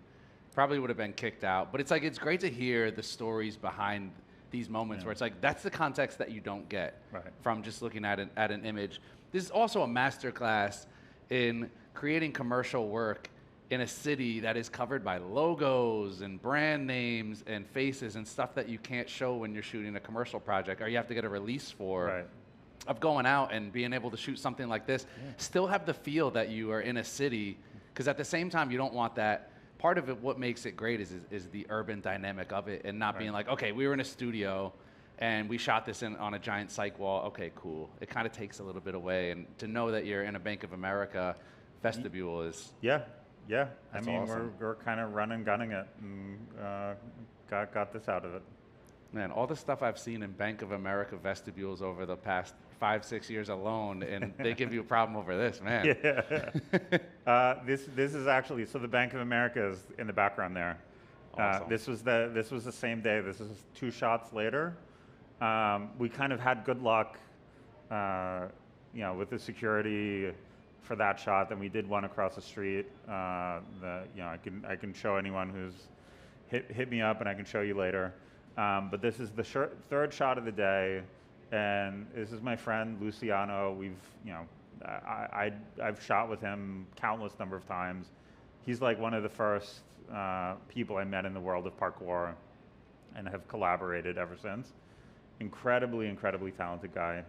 probably would have been kicked out. But it's like, it's great to hear the stories behind these moments where it's like, that's the context that you don't get from just looking at an image. This is also a masterclass in creating commercial work in a city that is covered by logos and brand names and faces and stuff that you can't show when you're shooting a commercial project, or you have to get a release for. Right. Of going out and being able to shoot something like this, still have the feel that you are in a city, because at the same time, you don't want that. Part of it, what makes it great is the urban dynamic of it, and not being like, okay, we were in a studio and we shot this on a giant cyc wall. Okay, cool. It kind of takes a little bit away, and to know that you're in a Bank of America vestibule is Yeah. That's I mean, awesome. we're kind of gunning it, and got this out of it. Man, all the stuff I've seen in Bank of America vestibules over the past 5-6 years alone, and they give you a problem over this, man. Yeah. This is actually, so the Bank of America is in the background there. Awesome. This was the same day. This is 2 shots later. We kind of had good luck, you know, with the security for that shot. Then we did one across the street. You know, I can show anyone who's hit me up, and I can show you later. But this is the third shot of the day, and this is my friend Luciano. We've, you know, I've shot with him countless number of times. He's like one of the first people I met in the world of parkour, and have collaborated ever since. Incredibly talented guy,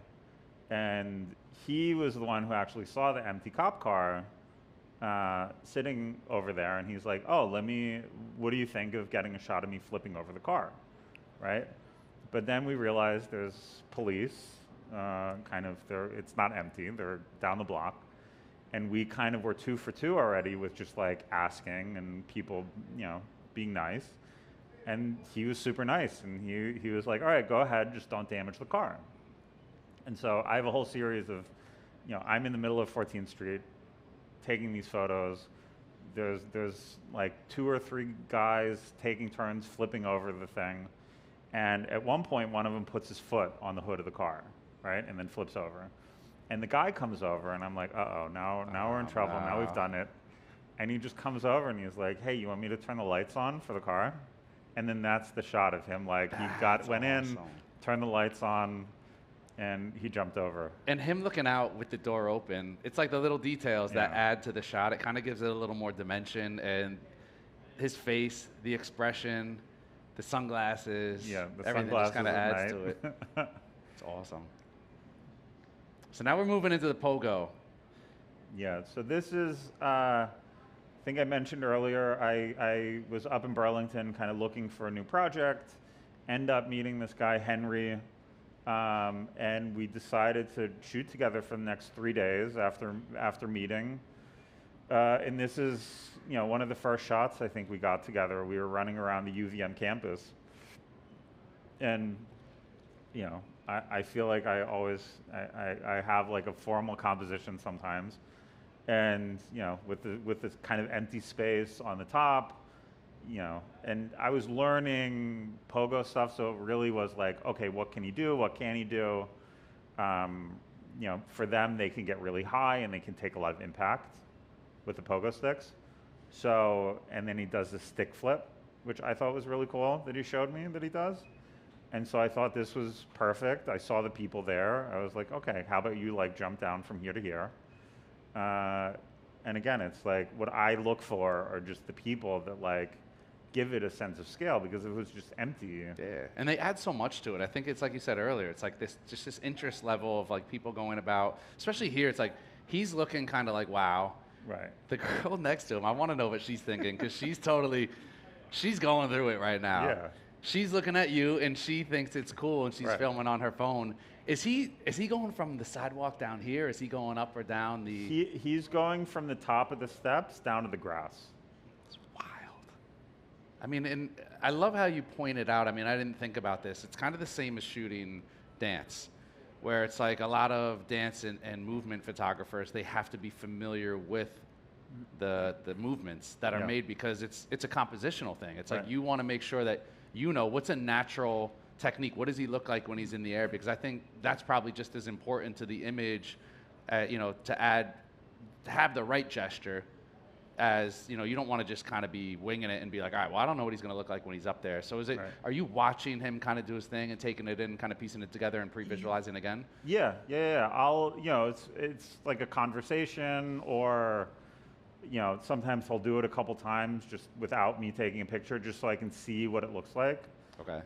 And he was the one who actually saw the empty cop car sitting over there, and he's like, oh, what do you think of getting a shot of me flipping over the car, right? But then we realized there's police, it's not empty, they're down the block. And we kind of were 2 for 2 already with just like asking and people, being nice. And he was super nice, and he was like, all right, go ahead, just don't damage the car. And so I have a whole series of, I'm in the middle of 14th Street taking these photos. There's like 2 or 3 guys taking turns flipping over the thing. And at one point, one of them puts his foot on the hood of the car, right? And then flips over. And the guy comes over, and I'm like, uh-oh, now we're in trouble. Wow. Now we've done it. And he just comes over, and he's like, hey, you want me to turn the lights on for the car? And then that's the shot of him. Like, went in, turned the lights on, and he jumped over. And him looking out with the door open, it's like the little details that add to the shot. It kind of gives it a little more dimension. And his face, the expression, the sunglasses, everything just kind of adds to it. It's awesome. So now we're moving into the Po-Go. Yeah, so this is, I think I mentioned earlier, I was up in Burlington kind of looking for a new project, end up meeting this guy, Henry, and we decided to shoot together for the next 3 days after meeting. And this is, one of the first shots I think we got together. We were running around the UVM campus. And, I feel like I have like a formal composition sometimes. And, with this kind of empty space on the top, and I was learning Po-Gos stuff, so it really was like, okay, what can he do? What can he do? For them, they can get really high and they can take a lot of impact with the Po-Go sticks. So, and then he does this stick flip, which I thought was really cool that he showed me that he does. And so I thought this was perfect. I saw the people there. I was like, okay, how about you like jump down from here to here? And again, it's like what I look for are just the people that like give it a sense of scale, because it was just empty. Yeah, and they add so much to it. I think it's like you said earlier, it's like this interest level of like people going about, especially here, it's like he's looking kind of like, wow. Right. The girl next to him, I want to know what she's thinking, because she's going through it right now. Yeah. She's looking at you and she thinks it's cool and she's Right. filming on her phone. Is he going from the sidewalk down here? Is he going up or down the? He's going from the top of the steps down to the grass. It's wild. I mean, and I love how you pointed out. I mean, I didn't think about this. It's kind of the same as shooting dance, where it's like a lot of dance and movement photographers, they have to be familiar with the movements that are made, because it's a compositional thing. It's like you want to make sure that what's a natural technique. What does he look like when he's in the air? Because I think that's probably just as important to the image, to have the right gesture, as you don't want to just kind of be winging it and be like, all right, well, I don't know what he's going to look like when he's up there. So are you watching him kind of do his thing and taking it in, kind of piecing it together and pre-visualizing again? Yeah. I'll, it's like a conversation, or, sometimes I'll do it a couple times just without me taking a picture, just so I can see what it looks like. Okay.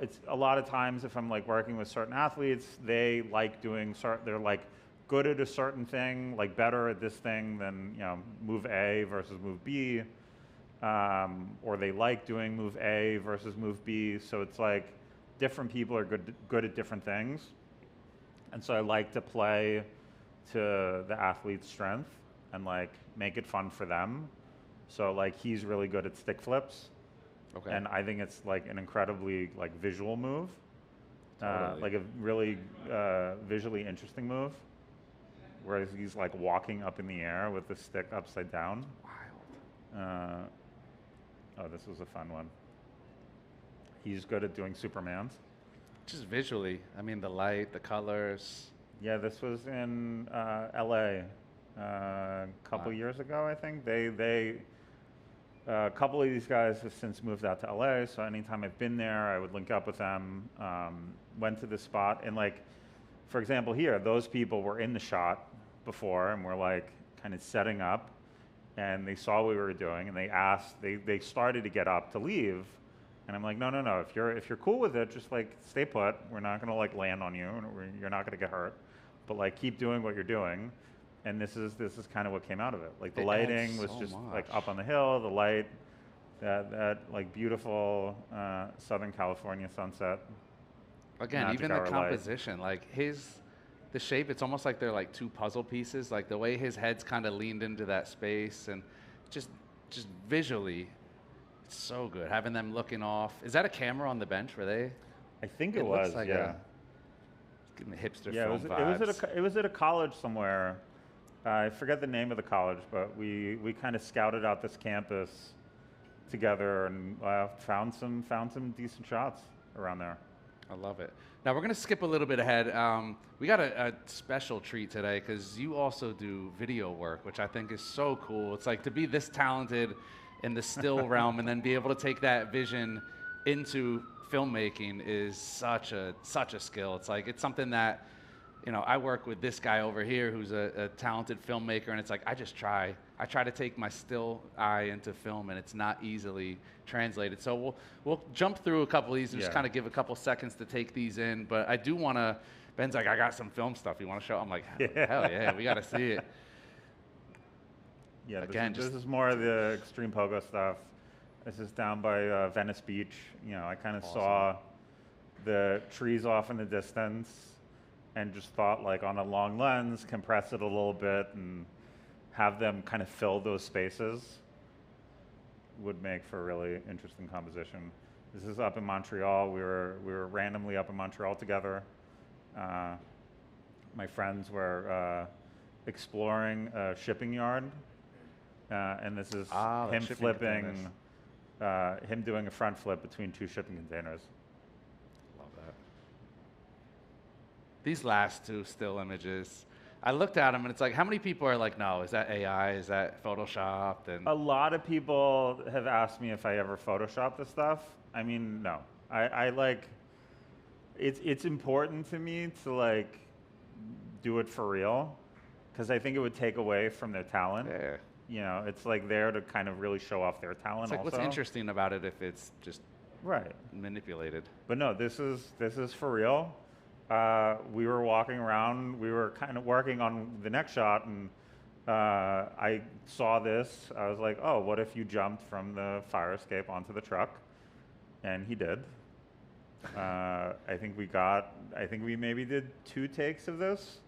It's a lot of times if I'm like working with certain athletes, they like doing they're like good at a certain thing, like better at this thing than, move A versus move B. Or they like doing move A versus move B. So it's like different people are good at different things. And so I like to play to the athlete's strength and like make it fun for them. So like he's really good at stick flips. Okay. And I think it's like an incredibly like visual move, Totally. like a really visually interesting move, whereas he's like walking up in the air with the stick upside down. Wild. Oh, this was a fun one. He's good at doing Supermans. Just visually, I mean, the light, the colors. Yeah, this was in LA a couple years ago, I think. A couple of these guys have since moved out to LA, so anytime I've been there, I would link up with them. Went to this spot, and like, for example, here, those people were in the shot before, and were like kind of setting up, and they saw what we were doing, and they asked, they started to get up to leave, and I'm like, no, if you're cool with it, just like stay put. We're not gonna like land on you, and you're not gonna get hurt. but like keep doing what you're doing. And this is kind of what came out of it. Like the It lighting adds was so just like much. up on the hill, the light, that like beautiful Southern California sunset, Again, magic even the hour light. composition, like the shape, it's almost like they're like two puzzle pieces. Like the way his head's kind of leaned into that space, and just just visually, it's so good. Having them looking off. Is that a camera on the bench? Were they? I think it It looks was, like yeah. a give me hipster Yeah, film vibes. it was at a college somewhere. I forget the name of the college, but we kind of scouted out this campus together and found some decent shots around there. I love it. Now we're gonna skip a little bit ahead. We got a special treat today because you also do video work, which I think is so cool. It's like to be this talented in the still realm and then be able to take that vision into filmmaking is such a skill. It's like it's something that I work with this guy over here who's a talented filmmaker, and it's like I try to take my still eye into film, and it's not easily translated. So we'll jump through a couple of these and just Yeah. kind of give a couple seconds to take these in. But I do want to. Ben's like, I got some film stuff. You want to show? I'm like, hell yeah, we got to see it. Yeah, Again, this just is more of the extreme pogo stuff. This is down by Venice Beach. I kind of Awesome. saw the trees off in the distance and just thought like on a long lens, compress it a little bit and have them kind of fill those spaces would make for a really interesting composition. This is up in Montreal. We were randomly up in Montreal together. My friends were exploring a shipping yard, and this is the him shipping flipping, containers. him doing a front flip between two shipping containers. Love that. These last two still images, I looked at them and it's like, how many people are like, no, is that AI? Is that Photoshopped? And A lot of people have asked me if I ever Photoshop this stuff. I mean, no. I like, it's important to me to like do it for real because I think it would take away from their talent. yeah, It's like there to kind of really show off their talent it's like also. what's interesting about it if it's just Right. manipulated. But no, this is for real. We were walking around. We were kind of working on the next shot, and I saw this. I was like, "Oh, what if you jumped from the fire escape onto the truck?" And he did. I think we maybe did 2 takes of this.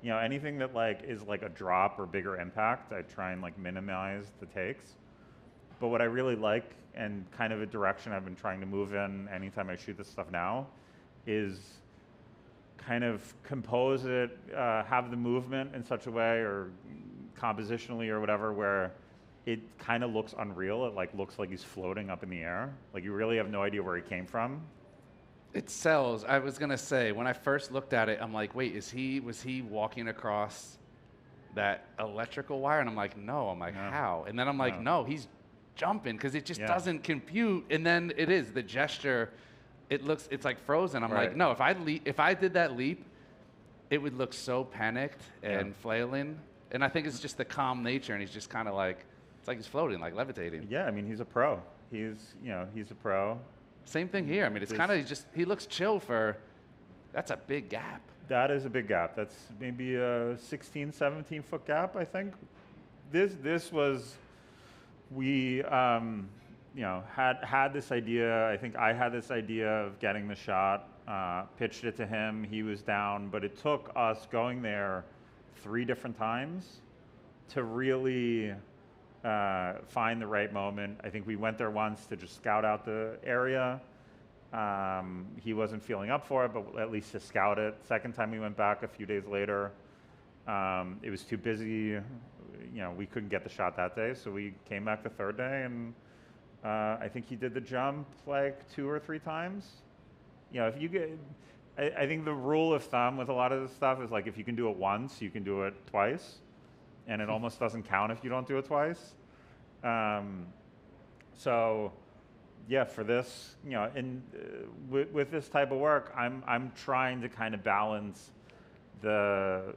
Anything that like is like a drop or bigger impact, I try and like minimize the takes. But what I really like, and kind of a direction I've been trying to move in anytime I shoot this stuff now, is kind of compose it, have the movement in such a way, or compositionally or whatever, where it kind of looks unreal. It like looks like he's floating up in the air. Like you really have no idea where he came from. It sells. I was gonna say when I first looked at it, I'm like, wait, was he walking across that electrical wire? And I'm like, no. I'm like, No. how? And then I'm like, no, he's jumping because it just Yeah. doesn't compute. And then it is the gesture. It's like frozen. I'm like, Right. no. If I did that leap, it would look so panicked and Yeah. flailing. And I think it's just the calm nature, and he's just kind of like, it's like he's floating, like levitating. Yeah, I mean, he's a pro. He's a pro. Same thing here. I mean, it's This- kind of just he looks chill for. That's a big gap. That is a big gap. That's maybe a 16, 17 foot gap, I think. This was, we, had this idea. I think I had this idea of getting the shot, pitched it to him. He was down, but it took us going there 3 different times to really find the right moment. I think we went there once to just scout out the area. He wasn't feeling up for it, but at least to scout it. Second time we went back a few days later, it was too busy. We couldn't get the shot that day, so we came back the 3rd day, and I think he did the jump like 2 or 3 times. If you get, I think the rule of thumb with a lot of this stuff is like if you can do it once, you can do it twice, and it almost doesn't count if you don't do it twice. So, yeah, for this, and with this type of work, I'm trying to kind of balance the,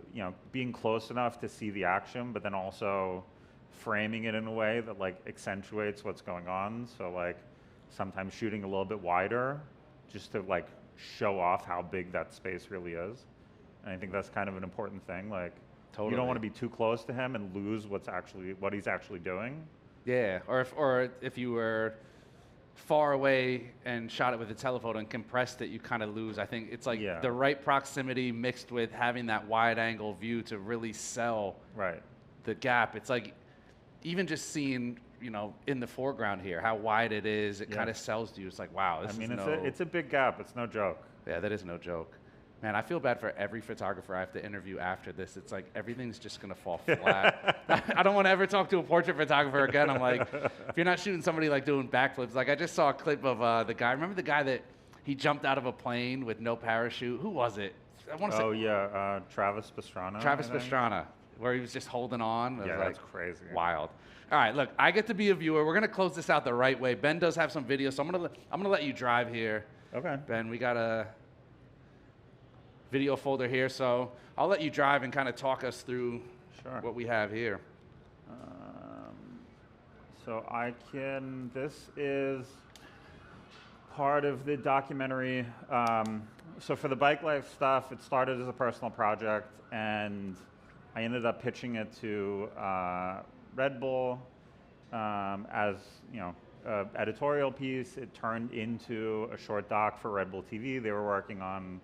being close enough to see the action, but then also framing it in a way that like accentuates what's going on. So like sometimes shooting a little bit wider just to like show off how big that space really is. And I think that's kind of an important thing. Like, Totally. you don't want to be too close to him and lose what he's actually doing. Yeah, or if you were far away and shot it with a telephoto and compressed it, you kind of lose. I think it's like the right proximity mixed with having that wide angle view to really sell the gap. It's like even just seeing, you know, in the foreground here, how wide it is, it kind of sells to you. It's like, wow, this it's a big gap. It's no joke. Yeah, that is no joke. Man, I feel bad for every photographer I have to interview after this. It's like everything's just gonna fall flat. I don't want to ever talk to a portrait photographer again. I'm like, if you're not shooting somebody like doing backflips, like I just saw a clip of the guy. Remember the guy that he jumped out of a plane with no parachute? Who was it? I want to say. Travis Pastrana. Travis Pastrana, where he was just holding on. Yeah, that's crazy. Wild. All right, look, I get to be a viewer. We're gonna close this out the right way. Ben does have some video, so I'm gonna let you drive here. Okay. Ben, we got a video folder here, so I'll let you drive and kind of talk us through what we have here. This is part of the documentary. So for the bike life stuff, it started as a personal project, and I ended up pitching it to Red Bull as, you know, an editorial piece. It turned into a short doc for Red Bull TV. They were working on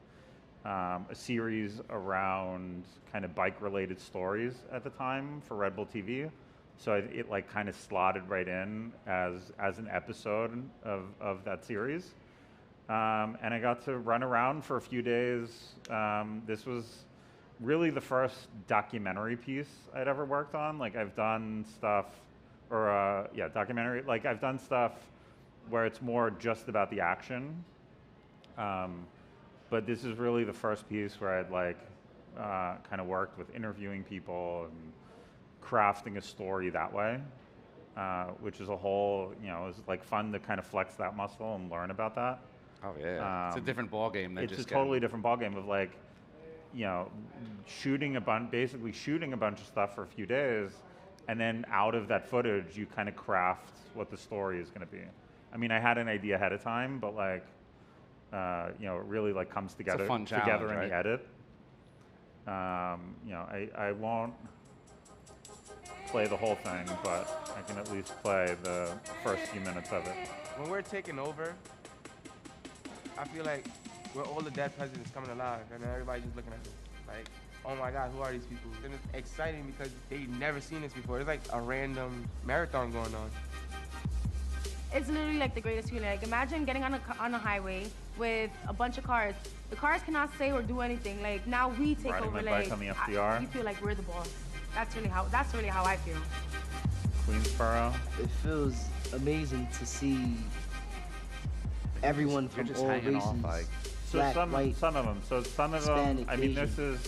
a series around kind of bike-related stories at the time for Red Bull TV. So it like kind of slotted right in as an episode of that series. And I got to run around for a few days. This was really the first documentary piece I'd ever worked on. Like I've done stuff, documentary. Like I've done stuff where it's more just about the action. But this is really the first piece where I'd like kind of worked with interviewing people and crafting a story that way, which is a whole, you know, it's like fun to kind of flex that muscle and learn about that. Oh yeah, it's a different ball game than it's just a totally different ball game of like, you know, basically shooting a bunch of stuff for a few days, and then out of that footage you kind of craft what the story is going to be. I mean, I had an idea ahead of time, but like, you know, it really like comes together in the edit. You know, I won't play the whole thing, but I can at least play the first few minutes of it. When we're taking over, I feel like we're all the dead presidents coming alive, and everybody's just looking at us like, oh my God, who are these people? And it's exciting because they've never seen this before. It's like a random marathon going on. It's literally like the greatest feeling. Like imagine getting on a highway with a bunch of cars. The cars cannot say or do anything. Like now we take Riding over. my bike on the FDR. We feel like we're the boss. That's really how I feel. Queensboro. It feels amazing to see everyone from all races. So black, some white, of them. So some of Hispanic, them. I mean, Asian.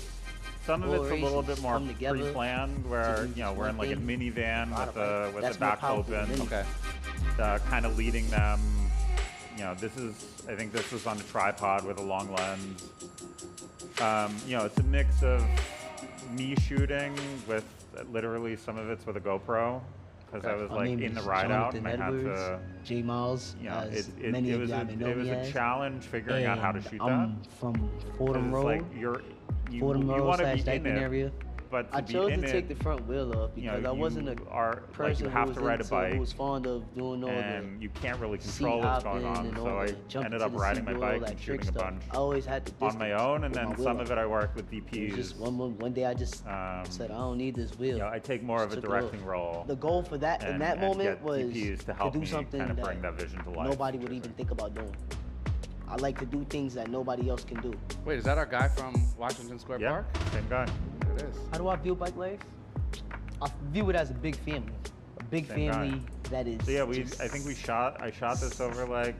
Some of All it's a little races bit more come together pre-planned, where to do you know we're in like a one minivan with That's the more back powerful than open, anything. kind of leading them. You know, I think this was on a tripod with a long lens. You know, it's a mix of me shooting with literally some of it's with a GoPro, because I was like in the ride out and I had to. J Miles, You know, many of y'all may know it was me a as. challenge figuring out how to shoot I'm that. from Fordham It's Road. like you Fordham Road want to / be in Dykeman it, area. but I to chose be in to it, take the front wheel off you because know, I wasn't a person you have who to was ride a bike, who was fond of doing all and the you can't really seat control what's hopping going on. and So all I the jumping ended to up the riding my seat, bike all that and trick shooting a stuff. bunch I always had to on my own, and then some of it I worked with It was DPs. just one day I just said I don't need this wheel. You know, I take more of a Just took directing role. The goal for that in that and moment get was DPs to help do me something kind of that bring that vision to life. nobody would even think about doing. I like to do things that nobody else can do. Wait, is that our guy from Washington Square Yeah, Park? same guy. It is. How do I view bike life? I view it as a big family. A big Same guy. family that is. So yeah, just- I think I shot this over like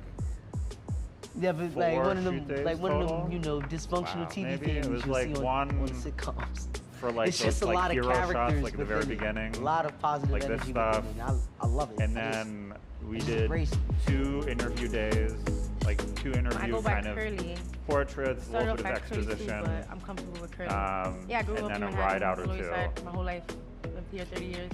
Yeah, but like 4 one of them, shoot days like one of total? them, you know, dysfunctional Wow. TV Maybe families it was you'll like see one on sitcoms. for like It's those just a like lot of hero characters shots like at the very within it. beginning. A lot of positive like this energy stuff. within it. I love it. And I just- then we I just did embrace it. 2 interview days, like 2 I interview go back kind of curly. portraits, a Started little off bit of back curly too, exposition, but I'm comfortable with curly. um, Yeah, I grew and up then in a Manhattan, ride out or Lower East 2. Side my whole life. Lived here 30 years.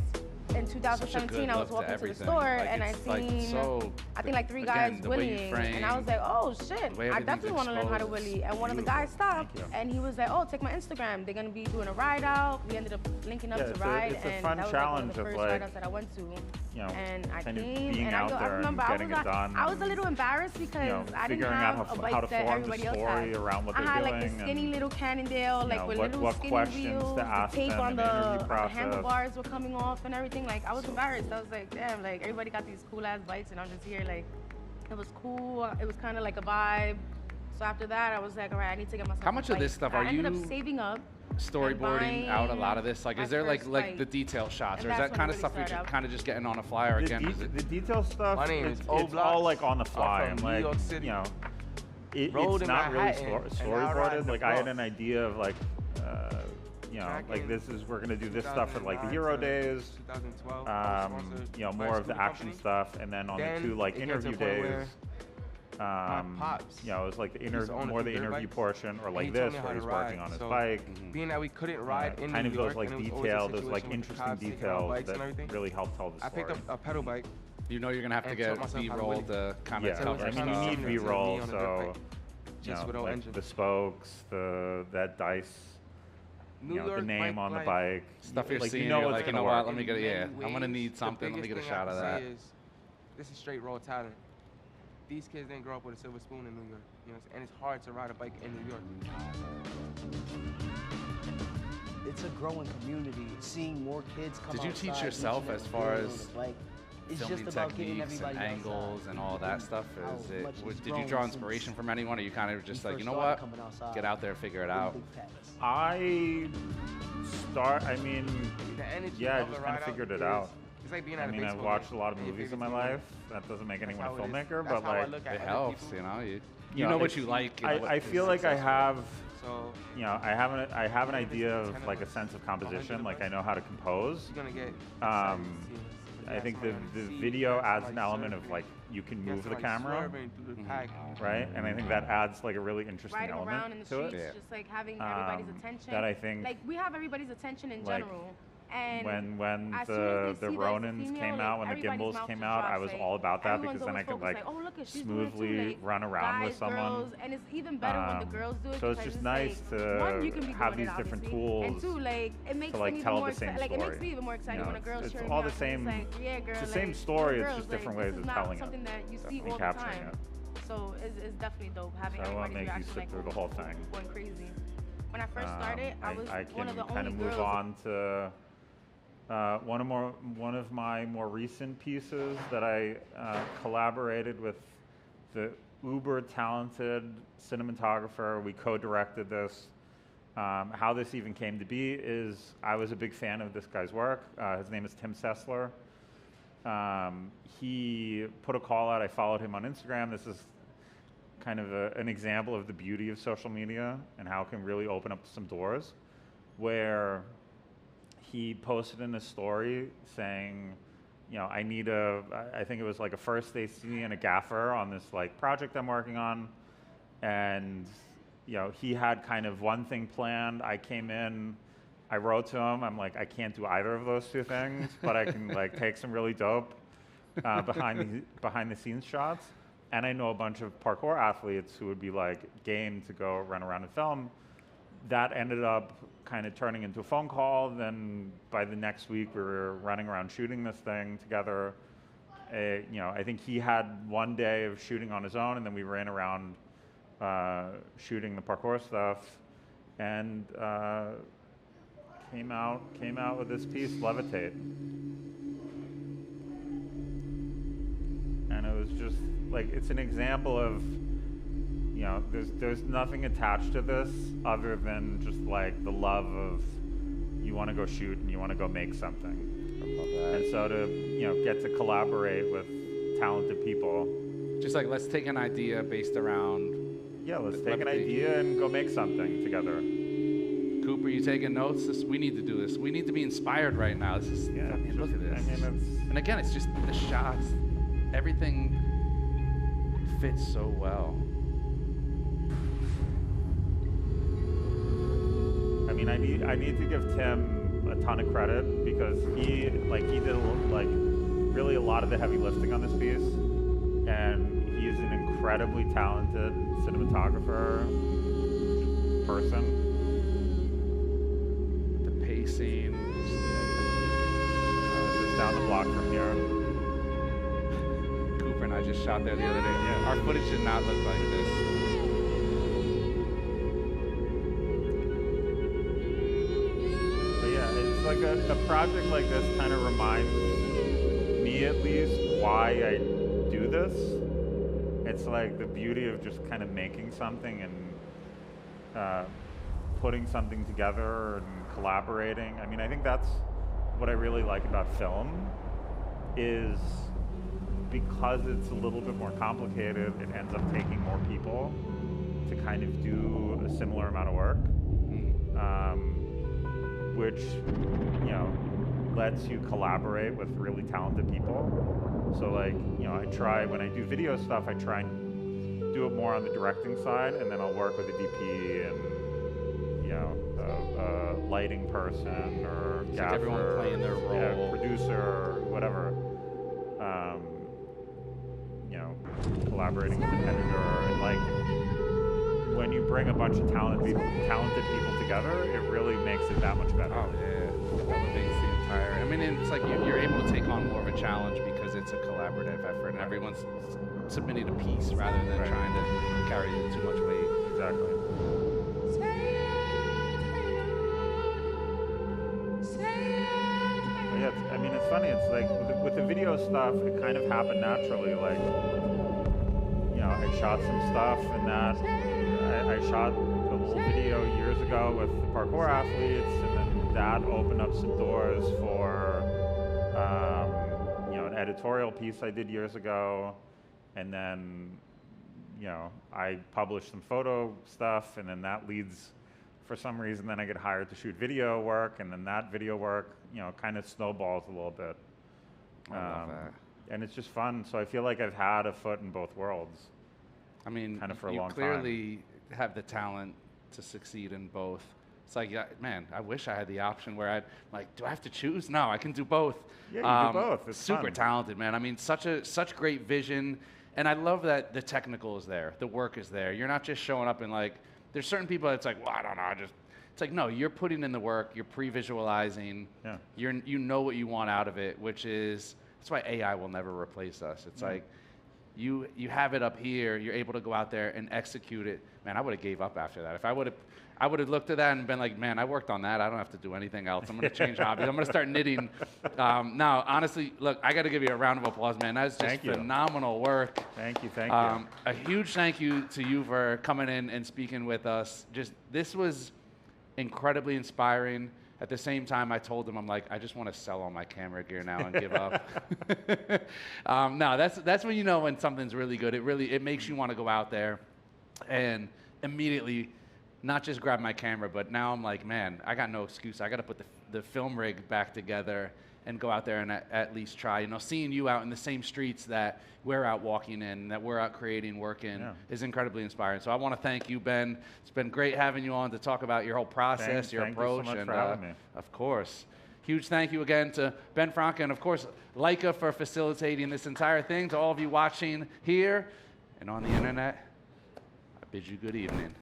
in 2017, I was look to walking to the everything. store Like, and I it's, like, seen, so- I think like 3 again, guys the way you willying, frame, and I was like, oh shit, the way I everything's definitely want to learn how to exposed. willy. And one of the Beautiful. guys stopped, Thank you. and he was like, oh, take my Instagram. They're gonna be doing a ride out. We ended up linking up Yeah, to it's a- ride, it's a and fun that was challenge like one of, of the first like, ride outs that I went to. You know, And I kind of came, being and out I there remember and I getting was it done. I was a little embarrassed because you know, I didn't figuring have out a bike how to that form everybody the else story had. around what I they're had doing. like the skinny and, little Cannondale, like know, with what- little what skinny questions to wheels, the ask tape them on in the, the interview on the process. handlebars were coming off and everything. Like I was embarrassed. I was like, damn, like everybody got these cool ass bikes and I'm just here like, it was cool. It was kind of like a vibe. So after that, I was like, all right, I need to get myself How a much of bike. this stuff I are ended you up saving up. storyboarding out a lot of this? Like, my is there like first the bike. detail shots, And or is that's that when kind it of really stuff you're started out. kind of just getting on a fly, or again, is it the detail stuff, My name it's, is it's all Oblox. like on the fly. I'm and from like, New York City. you know, Rolled it's in not really Manhattan, and now I ride storyboarded. the Like I had Bronx. an idea of like, you know, Back like in this is we're gonna do this stuff for like the 2009 Hero to Days. 2012. I was sponsored You know, by a more of the scooter action company. stuff, and then on Then the 2 like it gets to a interview point where days. pops You know, it was like the used to own a more the few dirt interview bikes, portion, or and like he taught this me how where to he's working ride. on his So, bike. Being that we couldn't ride in Kind New of York, those like and it was always a detail, those situation like with the interesting cops taking our details bikes and that everything. really help tell the I story. picked up a pedal bike. You know you're gonna have to And get taught myself how to B-roll wheelie. to kind of Yeah, cover I mean stuff. you need Similar to me B-roll, on a dirt so bike, you just know, without like engine. the spokes, that dice, New you know, the York name bike on the life, bike. Stuff you're like, seeing, you know you're it's like, you gonna know what? work. Let me get in yeah. many I'm gonna ways, need the something. Let me biggest get a thing I shot of can that. say is, this is straight raw talent. These kids didn't grow up with a silver spoon in New York, you know, and it's hard to ride a bike in New York. It's a growing community. Seeing more kids come Did you outside teach yourself each and as every far day on as the bike. It's filming just about getting techniques everybody and angles outside. and all that stuff? How Is it? much it's Did you grown draw since inspiration from anyone, or you kind of just we like, you first know started what? coming outside Get out there, figure it with out. big packs. I mean, The energy yeah, I of just a kind of ride figured out it is- out. It's like being I at a mean, I've baseball watched a game lot of and your movies in my favorite team life. That doesn't make wins. anyone a That's how it is. filmmaker, That's but how I like, look at It other helps, people. you know. You You know, know what it's- you like. You know what I is feel like I successful. have, So you know, I have an Even if idea it's of 10 like a of us, sense of 100 composition. of Like us, I know how to compose. you're gonna get Um, excited to see this. But I you think have the somebody on seat, video you have adds an somebody element of surfing, like you can you have move the somebody camera, swerving through the pack. right? And I think that adds like a really interesting Riding around in element the to streets, it. just like having everybody's Um, attention. that I think, like we have everybody's attention in like, general. And when as soon the as they see that it's a Ronins female, came like, out, when the everybody's gimbals mouth came just out, I drops, was like, all about that everyone's because then I always could like focused, oh, look, she's doing it too, smoothly like, run around with guys, someone. girls, and it's even better when the girls do it. So it's because just it's nice like, to one, you can be have doing these it, different obviously, and tools two, like it makes to them like even tell more the same excited. Like it story. makes me even more excited You know, when a girl's it's cheering all me the on, same- It's like, yeah, girl, it's the same like, story, go it's girls, just different like, ways this of is not telling it. something that you see And all the capturing time. it. So it's definitely dope having So I won't everybody's make you reaction sit like through the whole thing. going crazy. When I first started, I was I one can of the kind only of move girls. on to one of my more recent pieces that I collaborated with the uber talented cinematographer. We co-directed this. How this even came to be is I was a big fan of this guy's work. His name is Tim Sessler. He put a call out. I followed him on Instagram. This is kind of an example of the beauty of social media and how it can really open up some doors, where he posted in a story saying, you know, I think it was like a first day scene and a gaffer on this like project I'm working on. And, you know, he had kind of one thing planned. I came in, I wrote to him, I'm like, I can't do either of those two things, but I can like take some really dope behind the scenes shots. And I know a bunch of parkour athletes who would be like game to go run around and film. That ended up kind of turning into a phone call. Then by the next week, we were running around shooting this thing together. You know, I think he had one day of shooting on his own, and then we ran around shooting the parkour stuff, and came out with this piece, Levitate. And it was just like, it's an example of, you know, there's nothing attached to this other than just like the love of you want to go shoot and you want to go make something. I love that. And so to, you know, get to collaborate with talented people. Just like, let's take an idea based around. Yeah, let's The take an levitation. idea and go make something together. Cooper, you taking notes? We need to do this. We need to be inspired right now. This is, Yeah, I mean, look at this. I mean, it's, And again, it's just the shots. Everything fits so well. I mean, I need to give Tim a ton of credit because he did really a lot of the heavy lifting on this piece, and he's an incredibly talented cinematographer person. The pacing. This is down the block from here. Cooper and I just shot there the other day. Yeah. Our footage did not look like this. But yeah, it's like a project like this kind of reminds me at least why I do this. It's like the beauty of just kind of making something and putting something together and collaborating. I mean, I think that's what I really like about film is because it's a little bit more complicated, it ends up taking more people to kind of do a similar amount of work, which, you know, lets you collaborate with really talented people. So like, you know, I try, when I do video stuff, I try and do it more on the directing side, and then I'll work with a DP and, you know, a lighting person or It's like gaffer, everyone playing their role. producer, or whatever. You know, collaborating with an editor, and like, when you bring a bunch of talented people together, it really makes it that much better. Oh yeah, elevates the entire. I mean, it's like you're able to take on more of a challenge because it's a collaborative effort, and everyone's submitting a piece rather than trying to carry too much weight. Exactly. But yeah, I mean, it's funny. It's like with the video stuff, it kind of happened naturally. Like, you know, I shot some stuff, and that I shot a little video years ago with the parkour athletes, and then that opened up some doors for, you know, an editorial piece I did years ago, and then, you know, I published some photo stuff, and then that leads, for some reason, then I get hired to shoot video work, and then that video work, you know, kind of snowballs a little bit. I love that. And it's just fun. So I feel like I've had a foot in both worlds. I mean, kind of for a you long time. clearly have the talent to succeed in both. It's like, yeah, man, I wish I had the option where I'd like, do I have to choose? No, I can do both. Yeah, you do both. It's super fun. talented, man. I mean, such great vision, and I love that the technical is there, the work is there. You're not just showing up and like, there's certain people that's like, well, I don't know, it's like, no, you're putting in the work, you're pre-visualizing, Yeah. you know what you want out of it, which is, that's why AI will never replace us. It's like, you have it up here, you're able to go out there and execute it. Man, I would have gave up after that. If I would have looked at that and been like, man, I worked on that. I don't have to do anything else. I'm going to change hobbies. I'm going to start knitting. Now, honestly, look, I got to give you a round of applause, man. That's just phenomenal work. Thank you, thank you. A huge thank you to you for coming in and speaking with us. This was incredibly inspiring. At the same time, I told him, I'm like, I just want to sell all my camera gear now and give up. No, that's when you know when something's really good. It makes you want to go out there and immediately not just grab my camera, but now I'm like, man, I got no excuse. I got to put the film rig back together and go out there and at least try. You know, seeing you out in the same streets that we're out walking in, that we're out creating work in, is incredibly inspiring. So I want to thank you, Ben. It's been great having you on to talk about your whole process, your approach. Thank you so much for having me. Of course. Huge thank you again to Ben Franke and, of course, Leica for facilitating this entire thing. To all of you watching here and on the internet, I bid you good evening.